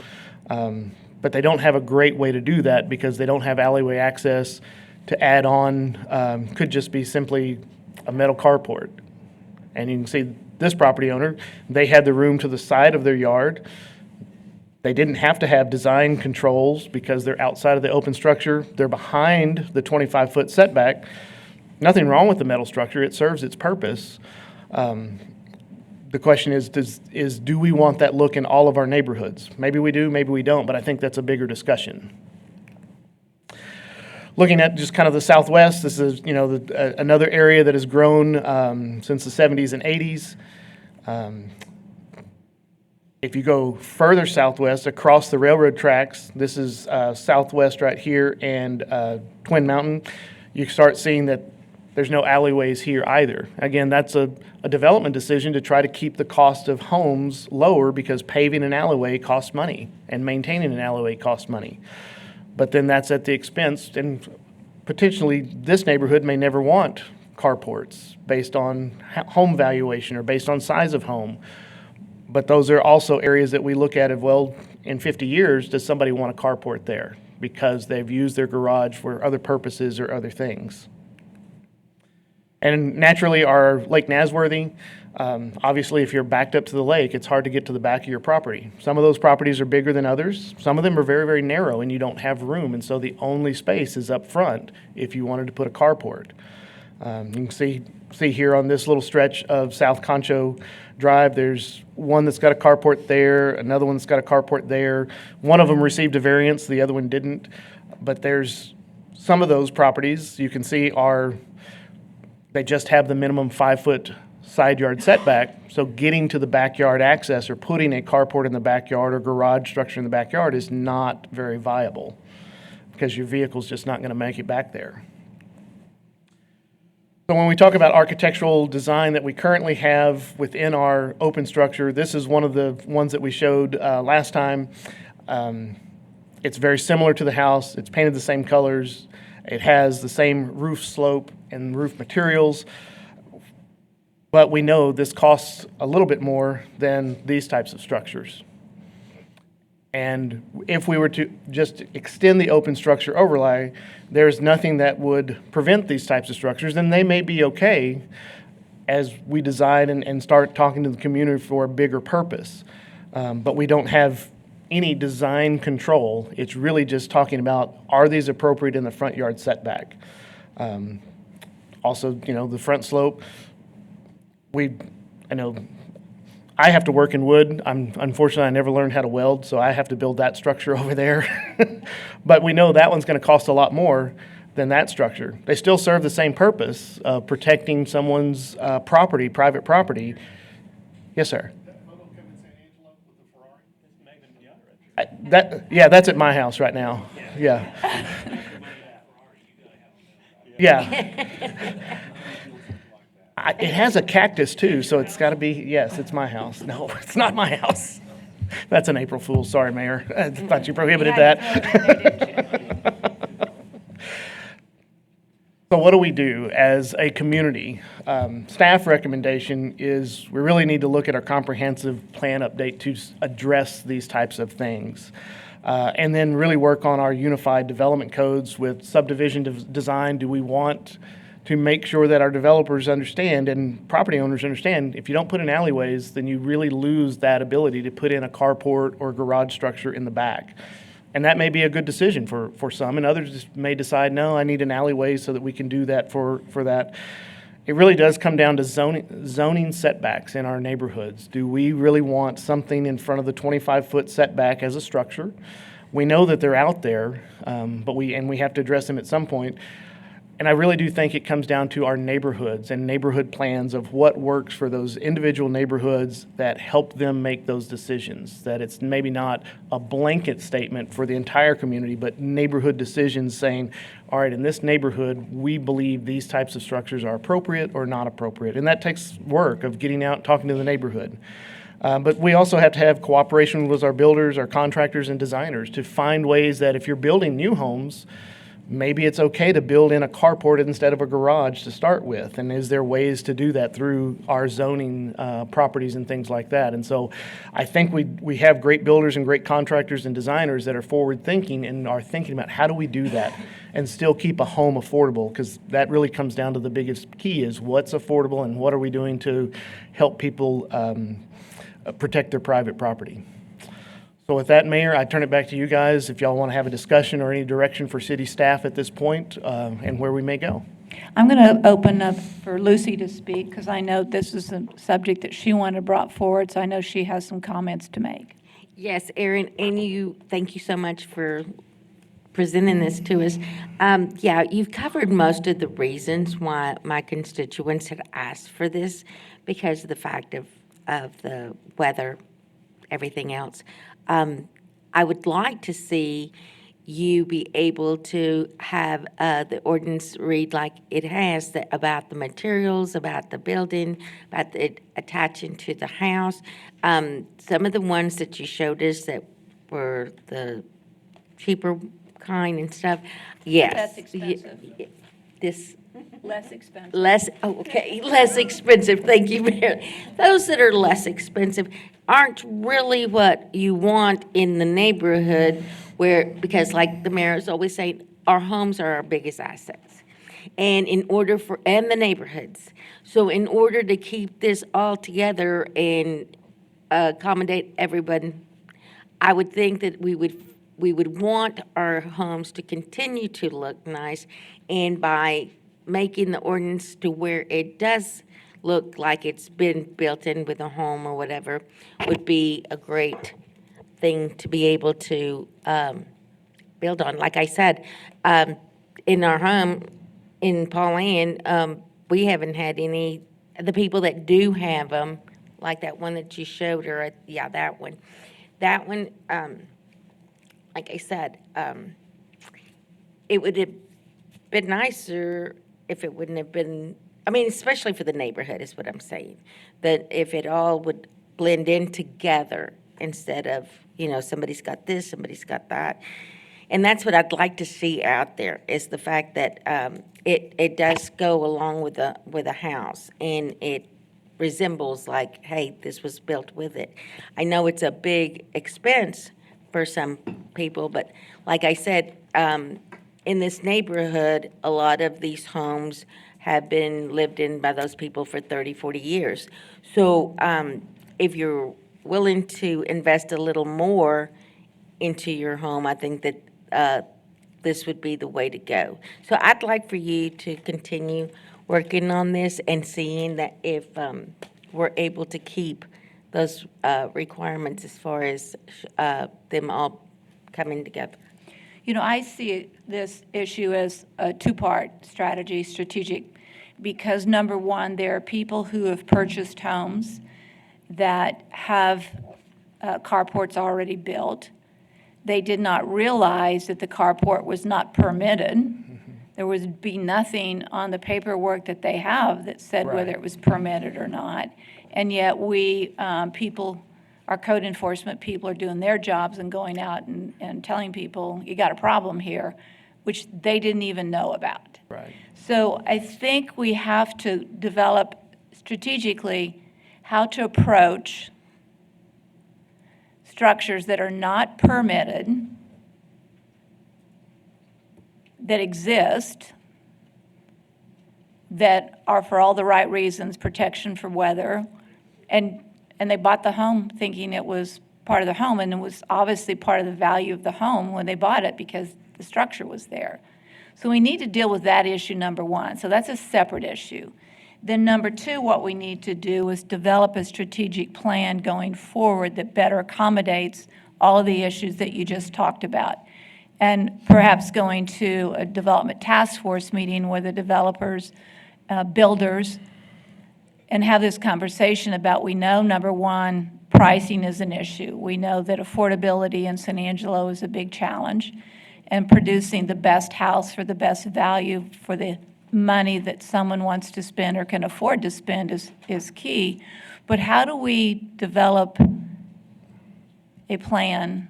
[SPEAKER 11] but they don't have a great way to do that because they don't have alleyway access. To add on could just be simply a metal carport. And you can see this property owner, they had the room to the side of their yard. They didn't have to have design controls because they're outside of the open structure. They're behind the 25-foot setback. Nothing wrong with the metal structure. It serves its purpose. The question is, do we want that look in all of our neighborhoods? Maybe we do, maybe we don't, but I think that's a bigger discussion. Looking at just kind of the Southwest, this is, another area that has grown since the 70s and 80s. If you go further southwest across the railroad tracks, this is Southwest right here and Twin Mountain, you start seeing that there's no alleyways here either. Again, that's a development decision to try to keep the cost of homes lower because paving an alleyway costs money and maintaining an alleyway costs money. But then that's at the expense, and potentially this neighborhood may never want carports based on home valuation or based on size of home. But those are also areas that we look at of, well, in 50 years, does somebody want a carport there because they've used their garage for other purposes or other things? And naturally, our Lake Nasworthy, obviously, if you're backed up to the lake, it's hard to get to the back of your property. Some of those properties are bigger than others. Some of them are very, very narrow, and you don't have room. And so the only space is up front if you wanted to put a carport. You can see here on this little stretch of South Concho Drive, there's one that's got a carport there, another one that's got a carport there. One of them received a variance, the other one didn't. But there's some of those properties you can see they just have the minimum 5-foot side yard setback. So getting to the backyard access or putting a carport in the backyard or garage structure in the backyard is not very viable because your vehicle's just not going to make it back there. So when we talk about architectural design that we currently have within our open structure, this is one of the ones that we showed last time. It's very similar to the house. It's painted the same colors. It has the same roof slope and roof materials. But we know this costs a little bit more than these types of structures. And if we were to just extend the open structure overlay, there's nothing that would prevent these types of structures, and they may be okay as we design and start talking to the community for a bigger purpose. But we don't have any design control. It's really just talking about, are these appropriate in the front yard setback? Also, the front slope, I have to work in wood. Unfortunately, I never learned how to weld, so I have to build that structure over there. But we know that one's going to cost a lot more than that structure. They still serve the same purpose of protecting someone's property, private property. Yes, sir. That photo come in San Angelo with the Ferrari? It's maybe that's at my house right now. Yeah. Yeah. It has a cactus too, so it's got to be, yes, it's my house. No, it's not my house. That's an April Fool. Sorry, Mayor. I thought you prohibited that. So what do we do as a community? Staff recommendation is we really need to look at our comprehensive plan update to address these types of things. And then really work on our unified development codes with subdivision design. Do we want to make sure that our developers understand and property owners understand, if you don't put in alleyways, then you really lose that ability to put in a carport or garage structure in the back. And that may be a good decision for some, and others may decide, no, I need an alleyway so that we can do that for that. It really does come down to zoning setbacks in our neighborhoods. Do we really want something in front of the 25-foot setback as a structure? We know that they're out there, but we have to address them at some point. And I really do think it comes down to our neighborhoods and neighborhood plans of what works for those individual neighborhoods that help them make those decisions. That it's maybe not a blanket statement for the entire community, but neighborhood decisions saying, all right, in this neighborhood, we believe these types of structures are appropriate or not appropriate. And that takes work of getting out and talking to the neighborhood. But we also have to have cooperation with our builders, our contractors, and designers to find ways that if you're building new homes, maybe it's okay to build in a carport instead of a garage to start with. And is there ways to do that through our zoning properties and things like that? And so I think we have great builders and great contractors and designers that are forward thinking and are thinking about how do we do that and still keep a home affordable, because that really comes down to the biggest key is what's affordable and what are we doing to help people protect their private property. So with that, Mayor, I turn it back to you guys if y'all want to have a discussion or any direction for city staff at this point, and where we may go.
[SPEAKER 1] I'm going to open up for Lucy to speak because I know this is a subject that she wanted brought forward, so I know she has some comments to make.
[SPEAKER 12] Yes, Erin, and thank you so much for presenting this to us. Yeah, you've covered most of the reasons why my constituents had asked for this because of the fact of the weather, everything else. I would like to see you be able to have the ordinance read like it has, about the materials, about the building, about it attaching to the house. Some of the ones that you showed us that were the cheaper kind and stuff, yes.
[SPEAKER 1] Less expensive.
[SPEAKER 12] This,
[SPEAKER 1] Less expensive.
[SPEAKER 12] less expensive, thank you, Mayor. Those that are less expensive aren't really what you want in the neighborhood because like the mayor is always saying, our homes are our biggest assets. And and the neighborhoods. So in order to keep this all together and accommodate everyone, I would think that we would want our homes to continue to look nice, and by making the ordinance to where it does look like it's been built in with a home or whatever would be a great thing to be able to build on. Like I said, in our home in Pauline, we haven't had any, the people that do have them, like that one that you showed her, yeah, that one. That one, like I said, it would have been nicer if it wouldn't have been, I mean, especially for the neighborhood is what I'm saying, that if it all would blend in together instead of, somebody's got this, somebody's got that. And that's what I'd like to see out there, is the fact that it does go along with a house, and it resembles like, hey, this was built with it. I know it's a big expense for some people, but like I said, in this neighborhood, a lot of these homes have been lived in by those people for 30, 40 years. So if you're willing to invest a little more into your home, I think that this would be the way to go. So I'd like for you to continue working on this and seeing that if we're able to keep those requirements as far as them all coming together.
[SPEAKER 1] I see this issue as a two-part strategy, strategic, because number one, there are people who have purchased homes that have carports already built. They did not realize that the carport was not permitted. There would be nothing on the paperwork that they have that said whether it was permitted or not. And yet our code enforcement people are doing their jobs and going out and telling people, you got a problem here, which they didn't even know about.
[SPEAKER 11] Right.
[SPEAKER 1] So I think we have to develop strategically how to approach structures that are not permitted, that exist, that are for all the right reasons, protection for weather, and they bought the home thinking it was part of the home, and it was obviously part of the value of the home when they bought it because the structure was there. So we need to deal with that issue, number one. So that's a separate issue. Then number two, what we need to do is develop a strategic plan going forward that better accommodates all of the issues that you just talked about. And perhaps going to a development task force meeting with the developers, builders, and have this conversation about, we know, number one, pricing is an issue. We know that affordability in San Angelo is a big challenge, and producing the best house for the best value for the money that someone wants to spend or can afford to spend is key. But how do we develop a plan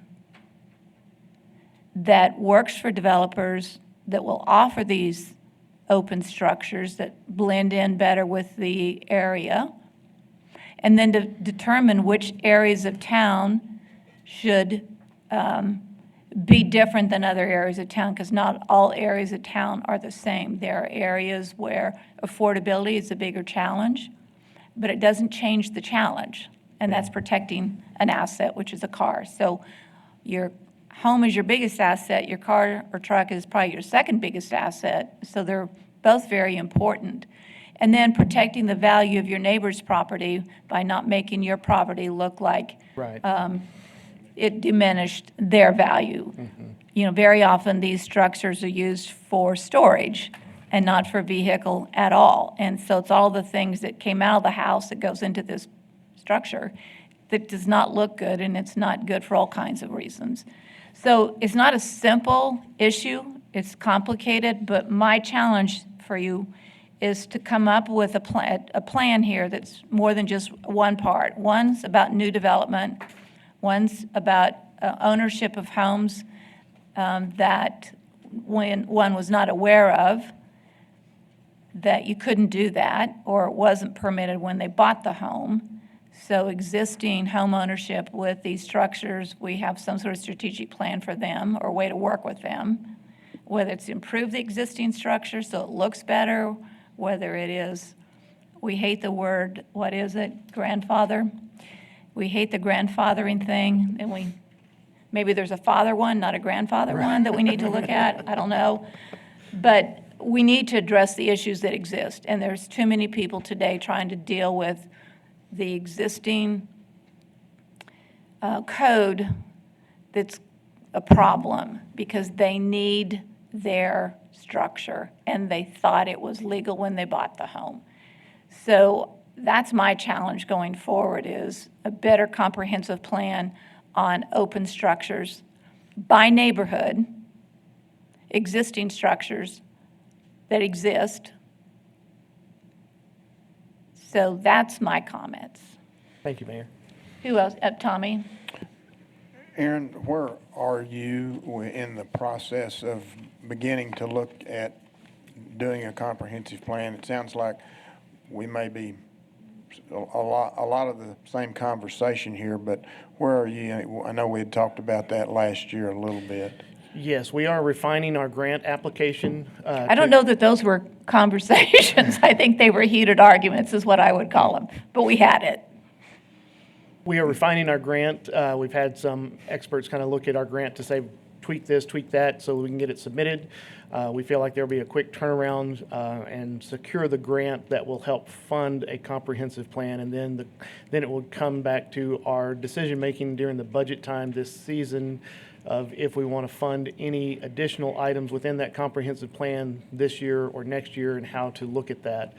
[SPEAKER 1] that works for developers, that will offer these open structures that blend in better with the area, and then to determine which areas of town should be different than other areas of town, because not all areas of town are the same. There are areas where affordability is a bigger challenge, but it doesn't change the challenge. and that's protecting an asset, which is a car. So your home is your biggest asset, your car or truck is probably your second biggest asset, so they're both very important. And then protecting the value of your neighbor's property by not making your property look like
[SPEAKER 11] Right.
[SPEAKER 1] it diminished their value. You know, very often these structures are used for storage and not for vehicle at all. And so it's all the things that came out of the house that goes into this structure that does not look good, and it's not good for all kinds of reasons. So it's not a simple issue, it's complicated, but my challenge for you is to come up with a plan here that's more than just one part. One's about new development, one's about ownership of homes that when one was not aware of, that you couldn't do that, or it wasn't permitted when they bought the home. So existing home ownership with these structures, we have some sort of strategic plan for them or way to work with them, whether it's improve the existing structure so it looks better, whether it is, we hate the word, what is it, grandfather? We hate the grandfathering thing, and maybe there's a father one, not a grandfather one that we need to look at, I don't know. But we need to address the issues that exist, and there's too many people today trying to deal with the existing code that's a problem because they need their structure and they thought it was legal when they bought the home. So that's my challenge going forward, is a better comprehensive plan on open structures by neighborhood, existing structures that exist. So that's my comments.
[SPEAKER 11] Thank you, Mayor.
[SPEAKER 1] Who else? Tommy?
[SPEAKER 13] Aaron, where are you in the process of beginning to look at doing a comprehensive plan? It sounds like we may be a lot of the same conversation here, but where are you? I know we had talked about that last year a little bit.
[SPEAKER 11] Yes, we are refining our grant application.
[SPEAKER 1] I don't know that those were conversations. I think they were heated arguments is what I would call them, but we had it.
[SPEAKER 11] We are refining our grant. We've had some experts kind of look at our grant to say, tweak this, tweak that, so we can get it submitted. We feel like there'll be a quick turnaround and secure the grant that will help fund a comprehensive plan, and then it will come back to our decision-making during the budget time this season of if we want to fund any additional items within that comprehensive plan this year or next year and how to look at that.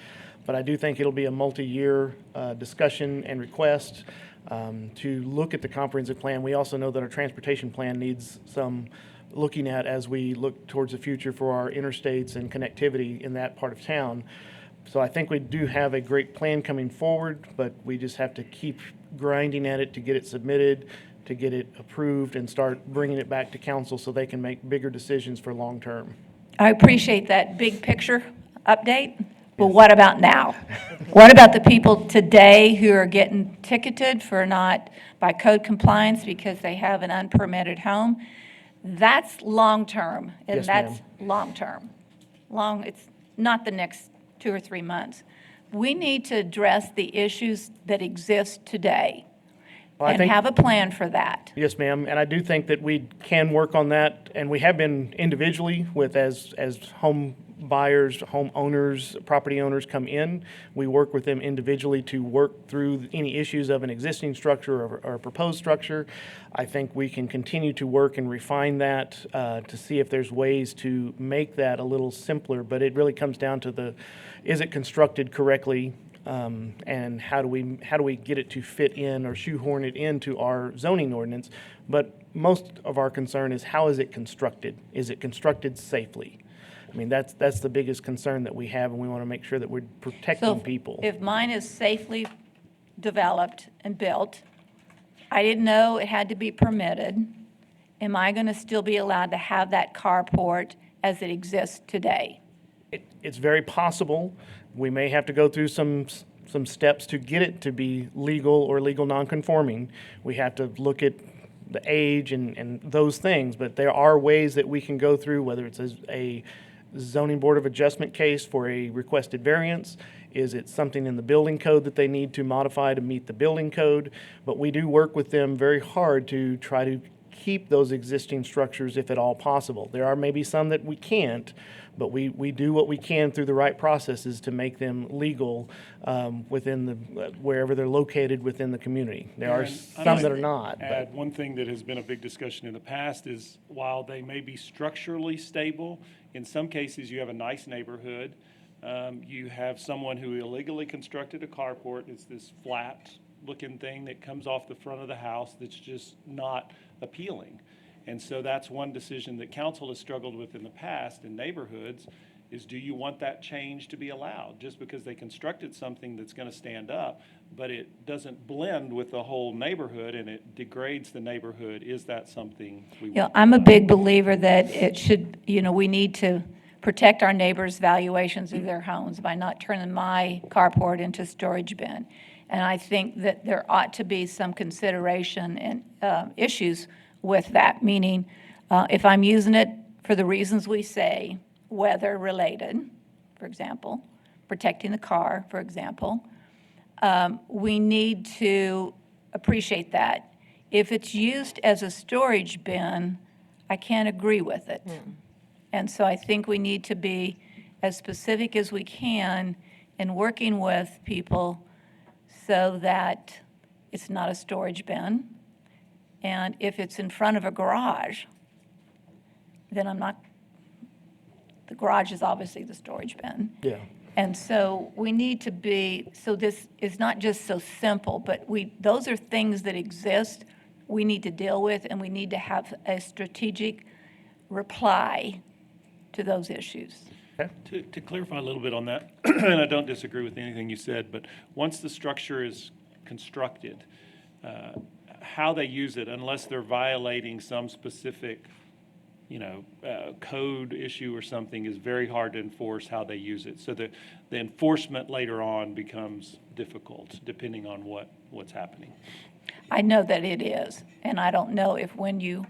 [SPEAKER 11] But I do think it'll be a multi-year discussion and request to look at the comprehensive plan. We also know that our transportation plan needs some looking at as we look towards the future for our interstates and connectivity in that part of town. So I think we do have a great plan coming forward, but we just have to keep grinding at it to get it submitted, to get it approved, and start bringing it back to council so they can make bigger decisions for long term.
[SPEAKER 1] I appreciate that big picture update, but what about now? What about the people today who are getting ticketed for not by code compliance because they have an unpermitted home? That's long-term, and
[SPEAKER 11] Yes,
[SPEAKER 1] that's
[SPEAKER 11] ma'am.
[SPEAKER 1] long-term. It's not the next 2 or 3 months. We need to address the issues that exist today
[SPEAKER 11] Well, I
[SPEAKER 1] and
[SPEAKER 11] think-
[SPEAKER 1] have a plan for that.
[SPEAKER 11] Yes, ma'am, and I do think that we can work on that, and we have been individually with as home buyers, homeowners, property owners come in. We work with them individually to work through any issues of an existing structure or a proposed structure. I think we can continue to work and refine that to see if there's ways to make that a little simpler, but it really comes down to is it constructed correctly? And how do we get it to fit in or shoehorn it into our zoning ordinance? But most of our concern is how is it constructed? Is it constructed safely? I mean, that's the biggest concern that we have, and we want to make sure that we're protecting
[SPEAKER 1] So
[SPEAKER 11] people.
[SPEAKER 1] if mine is safely developed and built, I didn't know it had to be permitted, am I going to still be allowed to have that carport as it exists today?
[SPEAKER 11] It's very possible. We may have to go through some steps to get it to be legal or legal nonconforming. We have to look at the age and those things, but there are ways that we can go through, whether it's a zoning board of adjustment case for a requested variance? Is it something in the building code that they need to modify to meet the building code? But we do work with them very hard to try to keep those existing structures if at all possible. There are maybe some that we can't, but we do what we can through the right processes to make them legal within the, wherever they're located within the community. There are some that are not.
[SPEAKER 14] Add one thing that has been a big discussion in the past is while they may be structurally stable, in some cases you have a nice neighborhood. You have someone who illegally constructed a carport. It's this flat looking thing that comes off the front of the house that's just not appealing. And so that's one decision that council has struggled with in the past in neighborhoods is, do you want that change to be allowed? Just because they constructed something that's going to stand up, but it doesn't blend with the whole neighborhood and it degrades the neighborhood, is that something we want?
[SPEAKER 1] I'm a big believer that it should, we need to protect our neighbors' valuations of their homes by not turning my carport into a storage bin. And I think that there ought to be some consideration and issues with that, meaning if I'm using it for the reasons we say, weather-related, for example, protecting the car, for example, we need to appreciate that. If it's used as a storage bin, I can't agree with it. And so I think we need to be as specific as we can in working with people so that it's not a storage bin. And if it's in front of a garage, then the garage is obviously the storage bin.
[SPEAKER 11] Yeah.
[SPEAKER 1] And so we need to be, so this is not just so simple, but those are things that exist, we need to deal with, and we need to have a strategic reply to those issues.
[SPEAKER 14] To clarify a little bit on that, and I don't disagree with anything you said, but once the structure is constructed, how they use it, unless they're violating some specific, code issue or something, is very hard to enforce how they use it. So the enforcement later on becomes difficult depending on what's happening.
[SPEAKER 1] I know that it is, and I don't know if when you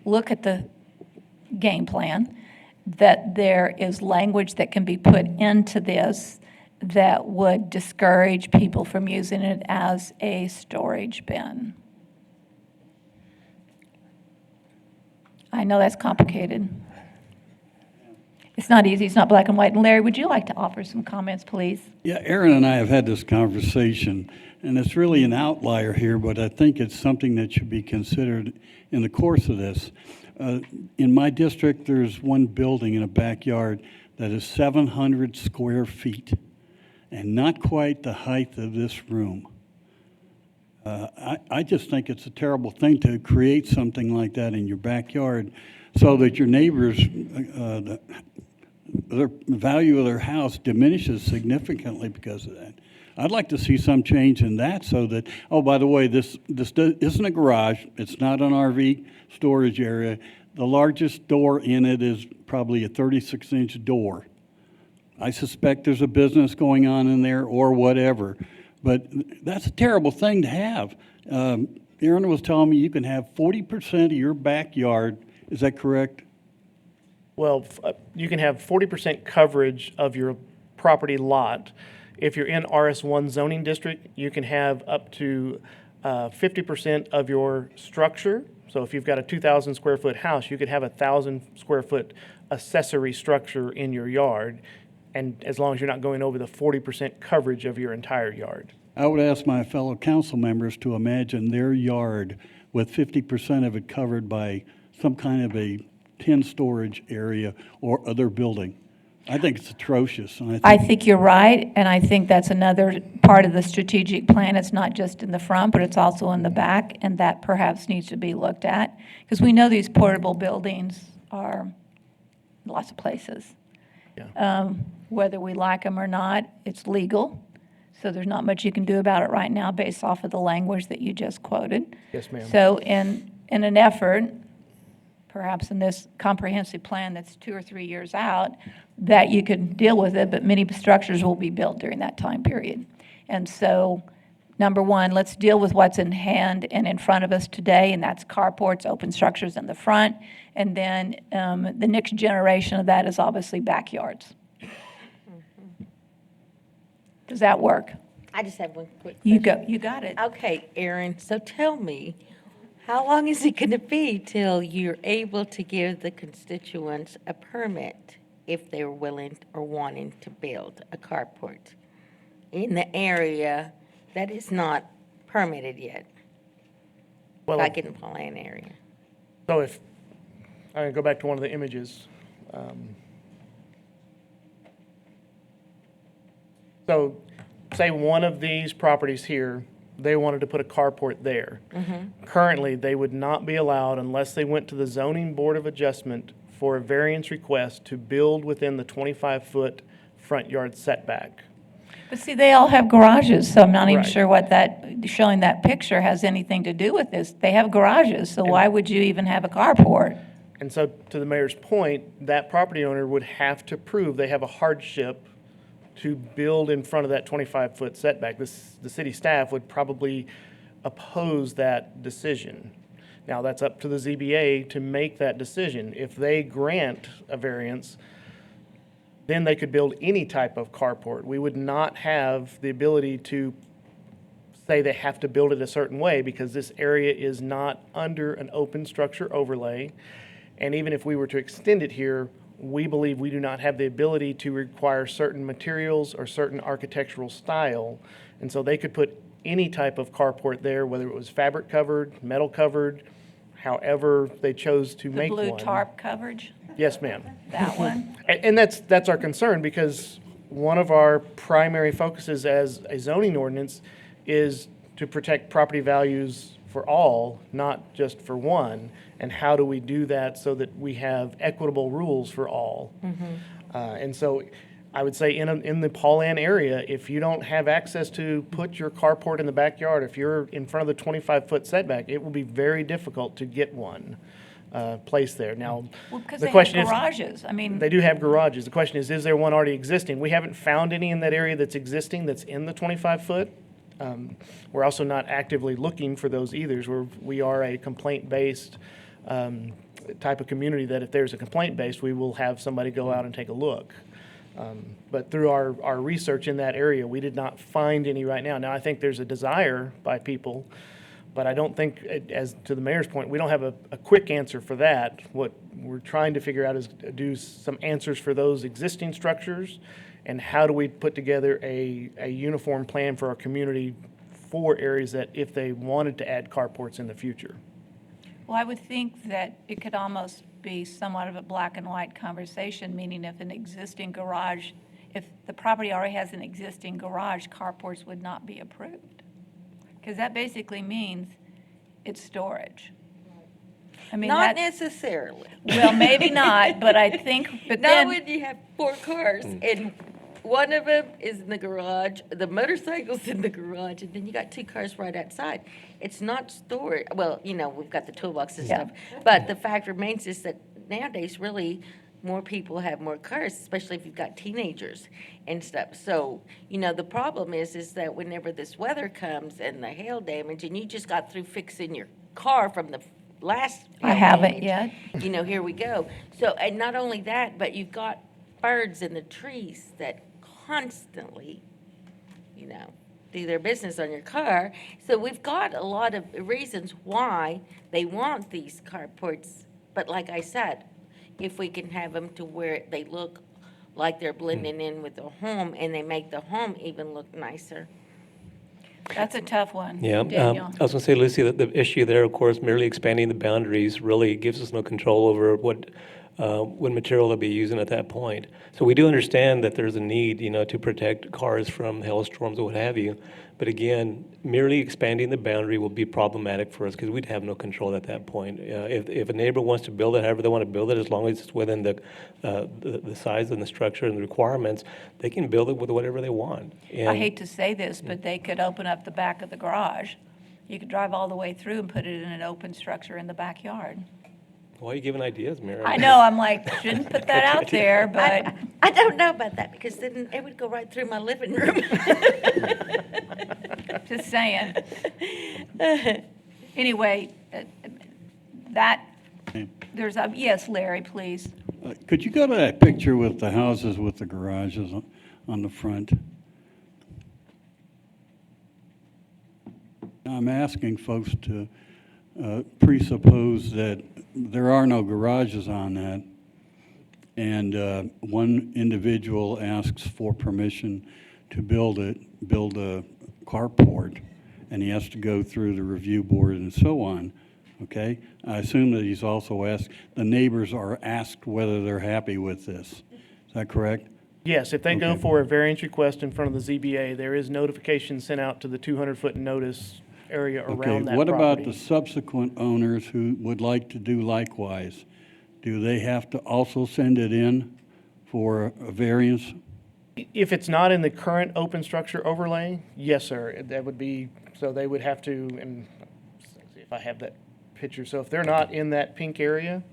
[SPEAKER 1] look at the game plan, that there is language that can be put into this that would discourage people from using it as a storage bin. I know that's complicated. It's not easy, it's not black and white. And Larry, would you like to offer some comments, please?
[SPEAKER 6] Yeah, Aaron and I have had this conversation, and it's really an outlier here, but I think it's something that should be considered in the course of this. In my district, there's one building in a backyard that is 700 square feet and not quite the height of this room. I just think it's a terrible thing to create something like that in your backyard so that your neighbors, the value of their house diminishes significantly because of that. I'd like to see some change in that so that, oh, by the way, this isn't a garage. It's not an RV storage area. The largest door in it is probably a 36-inch door. I suspect there's a business going on in there or whatever, but that's a terrible thing to have. Aaron was telling me you can have 40% of your backyard. Is that correct?
[SPEAKER 11] Well, you can have 40% coverage of your property lot. If you're in RS1 zoning district, you can have up to 50% of your structure. So if you've got a 2,000 square foot house, you could have a 1,000 square foot accessory structure in your yard, and as long as you're not going over the 40% coverage of your entire yard.
[SPEAKER 6] I would ask my fellow council members to imagine their yard with 50% of it covered by some kind of a tin storage area or other building. I think it's atrocious. And
[SPEAKER 1] I think you're right, and I think that's another part of the strategic plan. It's not just in the front, but it's also in the back, and that perhaps needs to be looked at. Because we know these portable buildings are lots of places.
[SPEAKER 11] Yeah.
[SPEAKER 1] Whether we like them or not, it's legal. So there's not much you can do about it right now based off of the language that you just quoted.
[SPEAKER 11] Yes, ma'am.
[SPEAKER 1] So in an effort, perhaps in this comprehensive plan that's 2 or 3 years out, that you could deal with it, but many structures will be built during that time period. And so number one, let's deal with what's in hand and in front of us today, and that's carports, open structures in the front. And then the next generation of that is obviously backyards. Does that work?
[SPEAKER 12] I just have one quick
[SPEAKER 1] You
[SPEAKER 12] question.
[SPEAKER 1] go. You got it.
[SPEAKER 12] Okay, Aaron, so tell me, how long is it going to be till you're able to give the constituents a permit if they're willing or wanting to build a carport in the area that is not permitted yet,
[SPEAKER 11] Well,
[SPEAKER 12] like in the Pauline area?
[SPEAKER 11] so if, I go back to one of the images. So say one of these properties here, they wanted to put a carport there. Currently, they would not be allowed unless they went to the zoning board of adjustment for a variance request to build within the 25-foot front yard setback.
[SPEAKER 1] But see, they all have garages, so I'm not even
[SPEAKER 11] Right.
[SPEAKER 1] sure what showing that picture has anything to do with this. They have garages, so why would you even have a carport?
[SPEAKER 11] And so, to the mayor's point, that property owner would have to prove they have a hardship to build in front of that 25-foot setback. The city staff would probably oppose that decision. Now, that's up to the ZBA to make that decision. If they grant a variance, then they could build any type of carport. We would not have the ability to say they have to build it a certain way because this area is not under an open structure overlay. And even if we were to extend it here, we believe we do not have the ability to require certain materials or certain architectural style. And so they could put any type of carport there, whether it was fabric covered, metal covered, however they chose to
[SPEAKER 1] The
[SPEAKER 11] make
[SPEAKER 1] blue
[SPEAKER 11] one.
[SPEAKER 1] tarp coverage,
[SPEAKER 11] Yes, ma'am.
[SPEAKER 1] that one?
[SPEAKER 11] And that's our concern because one of our primary focuses as a zoning ordinance is to protect property values for all, not just for one. And how do we do that so that we have equitable rules for all? And so I would say in the Pauline area, if you don't have access to put your carport in the backyard, if you're in front of the 25-foot setback, it will be very difficult to get one placed there. Now,
[SPEAKER 1] Well, because
[SPEAKER 11] the
[SPEAKER 1] they have
[SPEAKER 11] question is,
[SPEAKER 1] garages. I mean,
[SPEAKER 11] they do have garages. The question is there one already existing? We haven't found any in that area that's existing that's in the 25-foot. We're also not actively looking for those either. We are a complaint-based type of community that if there's a complaint-based, we will have somebody go out and take a look. But through our research in that area, we did not find any right now. Now, I think there's a desire by people, but I don't think, as to the mayor's point, we don't have a quick answer for that. What we're trying to figure out is do some answers for those existing structures, and how do we put together a uniform plan for our community for areas that if they wanted to add carports in the future.
[SPEAKER 1] well, I would think that it could almost be somewhat of a black and white conversation, meaning if an existing garage, if the property already has an existing garage, carports would not be approved. Because that basically means it's storage. I mean,
[SPEAKER 12] Not
[SPEAKER 1] that,
[SPEAKER 12] necessarily.
[SPEAKER 1] well, maybe not, but I think, but
[SPEAKER 12] Not
[SPEAKER 1] then,
[SPEAKER 12] when you have 4 cars and one of them is in the garage, the motorcycle's in the garage, and then you got 2 cars right outside. It's not storage. Well, we've got the toolbox and
[SPEAKER 1] Yeah.
[SPEAKER 12] stuff. But the fact remains is that nowadays, really, more people have more cars, especially if you've got teenagers and stuff. So, the problem is that whenever this weather comes and the hail damage, and you just got through fixing your car from the last
[SPEAKER 1] I
[SPEAKER 12] hail
[SPEAKER 1] haven't
[SPEAKER 12] damage,
[SPEAKER 1] yet.
[SPEAKER 12] here we go. So, and not only that, but you've got birds in the trees that constantly, do their business on your car. So we've got a lot of reasons why they want these carports. But like I said, if we can have them to where they look like they're blending in with the home and they make the home even look nicer.
[SPEAKER 1] That's a tough one.
[SPEAKER 15] Yeah,
[SPEAKER 1] Daniel.
[SPEAKER 15] I was going to say, Lucy, that the issue there, of course, merely expanding the boundaries really gives us no control over what material they'll be using at that point. So we do understand that there's a need, to protect cars from hailstorms or what have you. But again, merely expanding the boundary will be problematic for us because we'd have no control at that point. If a neighbor wants to build it, however they want to build it, as long as it's within the size and the structure and the requirements, they can build it with whatever they want.
[SPEAKER 1] I
[SPEAKER 15] And-
[SPEAKER 1] hate to say this, but they could open up the back of the garage. You could drive all the way through and put it in an open structure in the backyard.
[SPEAKER 15] Why are you giving ideas, Mary?
[SPEAKER 1] I know, I'm like, shouldn't put that out there, but
[SPEAKER 12] I don't know about that because then it would go right through my living room.
[SPEAKER 1] Just saying. Anyway, yes, Larry, please.
[SPEAKER 6] Could you go to that picture with the houses with the garages on the front? I'm asking folks to presuppose that there are no garages on that, and one individual asks for permission to build a carport, and he has to go through the review board and so on. Okay, I assume that he's also asked, the neighbors are asked whether they're happy with this. Is that correct?
[SPEAKER 11] Yes, if they go
[SPEAKER 6] Okay.
[SPEAKER 11] for a variance request in front of the ZBA, there is notification sent out to the 200-foot notice area around that
[SPEAKER 6] Okay, what about the
[SPEAKER 11] property.
[SPEAKER 6] subsequent owners who would like to do likewise? Do they have to also send it in for a variance?
[SPEAKER 11] If it's not in the current open structure overlay, yes, sir, that would be, so they would have to, and let's see if I have that picture. So if they're not in that pink area,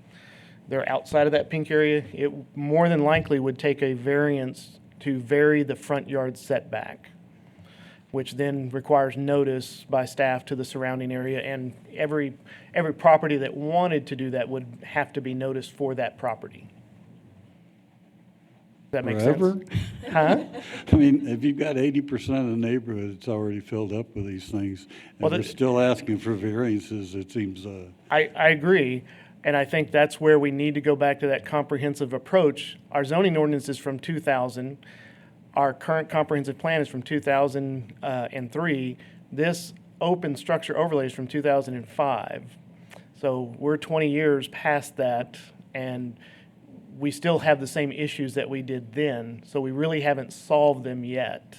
[SPEAKER 11] they're outside of that pink area, it more than likely would take a variance to vary the front yard setback, which then requires notice by staff to the surrounding area, and every property that wanted to do that would have to be noticed for that property. Does that make
[SPEAKER 6] Forever?
[SPEAKER 11] sense? Huh?
[SPEAKER 6] I mean, if you've got 80% of the neighborhood, it's already filled up with these things, and
[SPEAKER 11] Well,
[SPEAKER 6] they're still asking for variances, it seems,
[SPEAKER 11] I agree, and I think that's where we need to go back to that comprehensive approach. Our zoning ordinance is from 2000. Our current comprehensive plan is from 2003. This open structure overlay is from 2005. So we're 20 years past that, and we still have the same issues that we did then, so we really haven't solved them yet.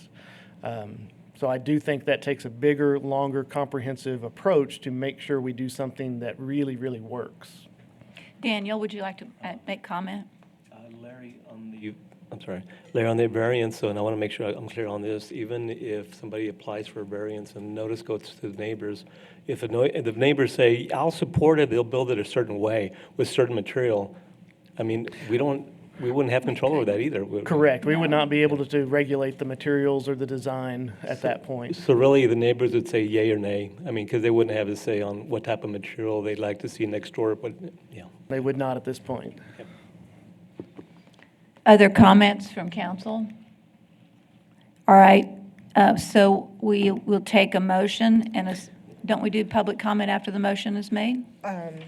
[SPEAKER 11] So I do think that takes a bigger, longer, comprehensive approach to make sure we do something that really, really works.
[SPEAKER 1] Daniel, would you like to make comment?
[SPEAKER 15] Larry, Larry, on the variance, and I want to make sure I'm clear on this, even if somebody applies for a variance and notice goes to the neighbors, if the neighbors say, I'll support it, they'll build it a certain way with certain material, I mean, we wouldn't have control over that either.
[SPEAKER 11] Correct. We would not be able to regulate the materials or the design at that point.
[SPEAKER 15] So really, the neighbors would say yay or nay? I mean, because they wouldn't have a say on what type of material they'd like to see next door, but, yeah.
[SPEAKER 11] They would not at this point.
[SPEAKER 1] Other comments from council? All right, so we will take a motion, and don't we do public comment after the motion is made?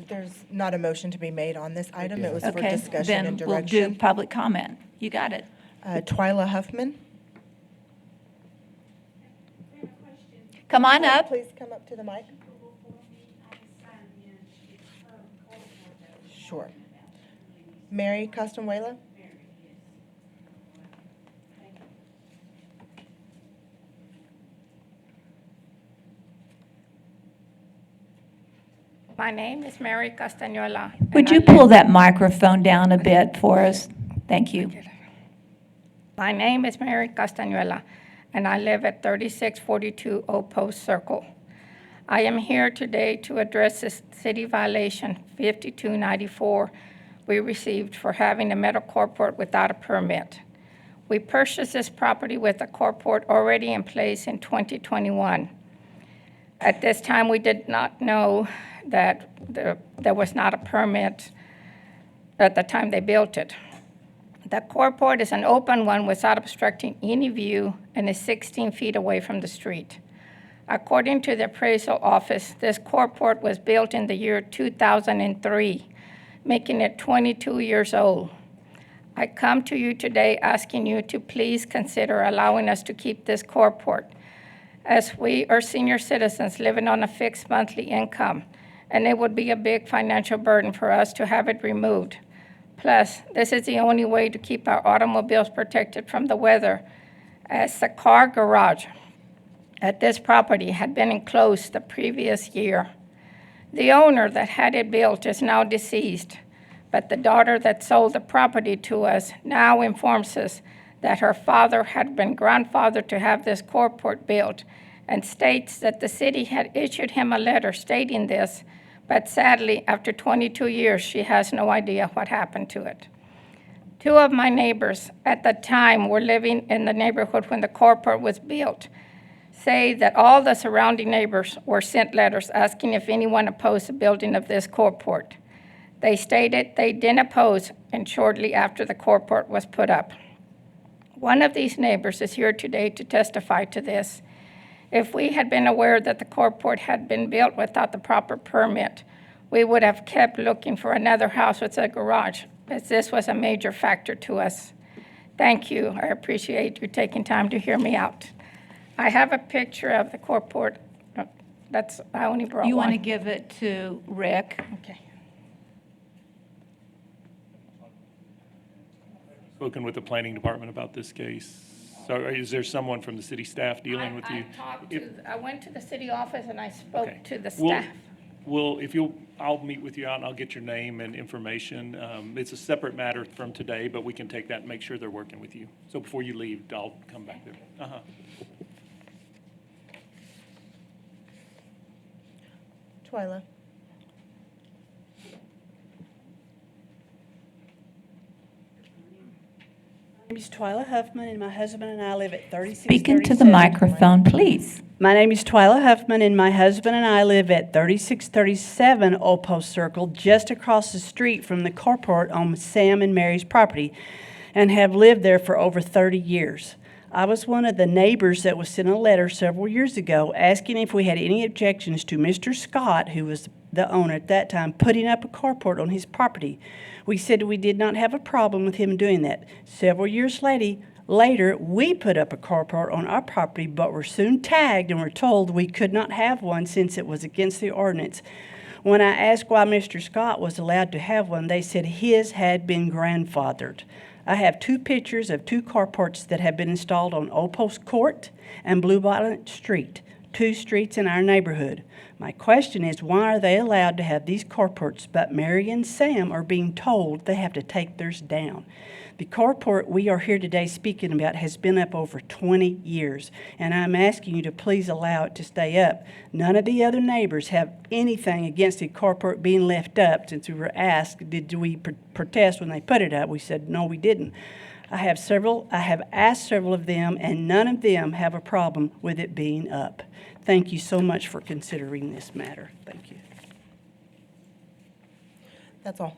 [SPEAKER 16] There's not a motion to be made on this item. It was for
[SPEAKER 1] Okay,
[SPEAKER 16] discussion and
[SPEAKER 1] then we'll do
[SPEAKER 16] direction.
[SPEAKER 1] public comment. You got it.
[SPEAKER 16] Twyla Huffman.
[SPEAKER 1] Come on up.
[SPEAKER 16] Please come up to the mic. Sure. Mary Costanuela.
[SPEAKER 17] My name is Mary Castañola.
[SPEAKER 1] Would you pull that microphone down a bit for us? Thank you.
[SPEAKER 17] My name is Mary Castañuela, and I live at 3642 Old Post Circle. I am here today to address the city violation 5294 we received for having a metal carport without a permit. We purchased this property with a carport already in place in 2021. At this time, we did not know that there was not a permit at the time they built it. The carport is an open one without obstructing any view and is 16 feet away from the street. According to the appraisal office, this carport was built in the year 2003, making it 22 years old. I come to you today asking you to please consider allowing us to keep this carport, as we are senior citizens living on a fixed monthly income, and it would be a big financial burden for us to have it removed. Plus, this is the only way to keep our automobiles protected from the weather, as the car garage at this property had been enclosed the previous year. The owner that had it built is now deceased, but the daughter that sold the property to us now informs us that her father had been grandfathered to have this carport built, and states that the city had issued him a letter stating this, but sadly, after 22 years, she has no idea what happened to it. Two of my neighbors at the time were living in the neighborhood when the carport was built, say that all the surrounding neighbors were sent letters asking if anyone opposed the building of this carport. They stated they didn't oppose, and shortly after the carport was put up. One of these neighbors is here today to testify to this. If we had been aware that the carport had been built without the proper permit, we would have kept looking for another house with a garage, as this was a major factor to us. Thank you. I appreciate you taking time to hear me out. I have a picture of the carport. I only brought one.
[SPEAKER 1] You want to give it to Rick?
[SPEAKER 17] Okay.
[SPEAKER 14] Spoken with the planning department about this case. So is there someone from the city staff dealing with you?
[SPEAKER 17] I went to the city office and I spoke
[SPEAKER 14] Okay.
[SPEAKER 17] to the
[SPEAKER 14] Well,
[SPEAKER 17] staff.
[SPEAKER 14] Well, I'll meet with you out and I'll get your name and information. It's a separate matter from today, but we can take that and make sure they're working with you. So before you leave, I'll come back there. Uh-huh.
[SPEAKER 16] Twyla.
[SPEAKER 18] My name is Twyla Huffman, and my husband and I live at 3637.
[SPEAKER 1] Speak into the microphone, please.
[SPEAKER 18] My name is Twyla Huffman, and my husband and I live at 3637 Old Post Circle, just across the street from the carport on Sam and Mary's property, and have lived there for over 30 years. I was one of the neighbors that was sent a letter several years ago asking if we had any objections to Mr. Scott, who was the owner at that time, putting up a carport on his property. We said we did not have a problem with him doing that. Several years later, we put up a carport on our property, but were soon tagged and were told we could not have one since it was against the ordinance. When I asked why Mr. Scott was allowed to have one, they said his had been grandfathered. I have 2 pictures of 2 carports that have been installed on Old Post Court and Blue Bonnet Street, 2 streets in our neighborhood. My question is, why are they allowed to have these carports, but Mary and Sam are being told they have to take theirs down? The carport we are here today speaking about has been up over 20 years, and I'm asking you to please allow it to stay up. None of the other neighbors have anything against the carport being left up. Since we were asked, did we protest when they put it up? We said, no, we didn't. I have asked several of them, and none of them have a problem with it being up. Thank you so much for considering this matter. Thank you.
[SPEAKER 16] That's all.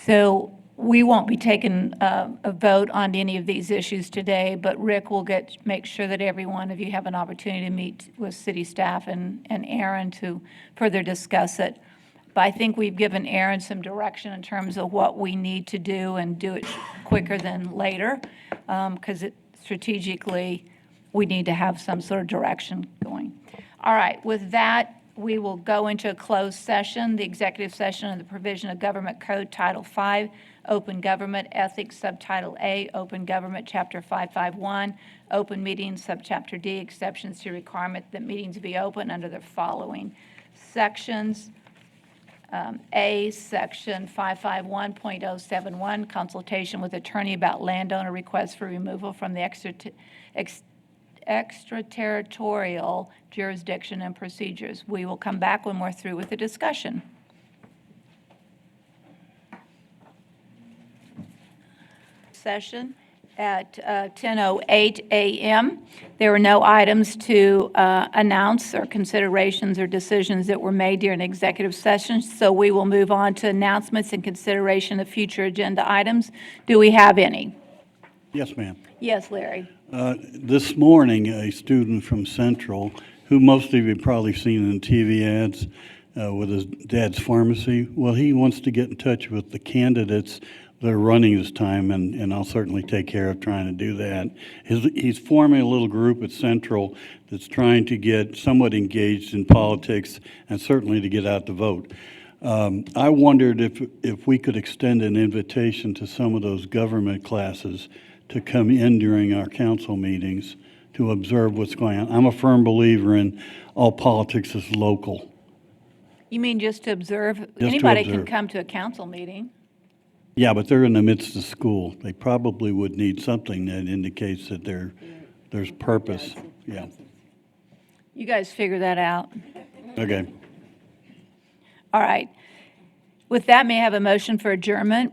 [SPEAKER 1] So we won't be taking a vote on any of these issues today, but Rick will make sure that every one of you have an opportunity to meet with city staff and Aaron to further discuss it. But I think we've given Aaron some direction in terms of what we need to do and do it quicker than later, because strategically, we need to have some sort of direction going. All right, with that, we will go into a closed session, the executive session of the provision of Government Code Title 5, Open Government Ethics, Subtitle A, Open Government, Chapter 551, Open Meetings, Subchapter D, exceptions to requirement that meetings be open under the following sections. A, Section 551.071, consultation with attorney about landowner requests for removal from the extraterritorial jurisdiction and procedures. We will come back when we're through with the discussion. Session at 10:08 a.m. There were no items to announce or considerations or decisions that were made during executive session, so we will move on to announcements and consideration of future agenda items. Do we have any?
[SPEAKER 6] Yes, ma'am.
[SPEAKER 1] Yes, Larry.
[SPEAKER 6] This morning, a student from Central, who most of you have probably seen in TV ads with his dad's pharmacy, well, he wants to get in touch with the candidates that are running this time, and I'll certainly take care of trying to do that. He's forming a little group at Central that's trying to get somewhat engaged in politics and certainly to get out to vote. I wondered if we could extend an invitation to some of those government classes to come in during our council meetings to observe what's going on. I'm a firm believer in all politics is local.
[SPEAKER 1] You mean just to observe?
[SPEAKER 6] Just to
[SPEAKER 1] Anybody can
[SPEAKER 6] observe.
[SPEAKER 1] come to a council meeting.
[SPEAKER 6] Yeah, but they're in the midst of school. They probably would need something that indicates that there's purpose. Yeah.
[SPEAKER 1] You guys figure that out.
[SPEAKER 6] Okay.
[SPEAKER 1] All right. With that, may I have a motion for adjournment?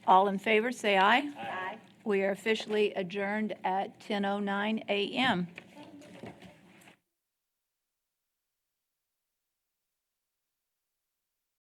[SPEAKER 1] All in favor, say aye. Aye. We are officially adjourned at 10:09 a.m.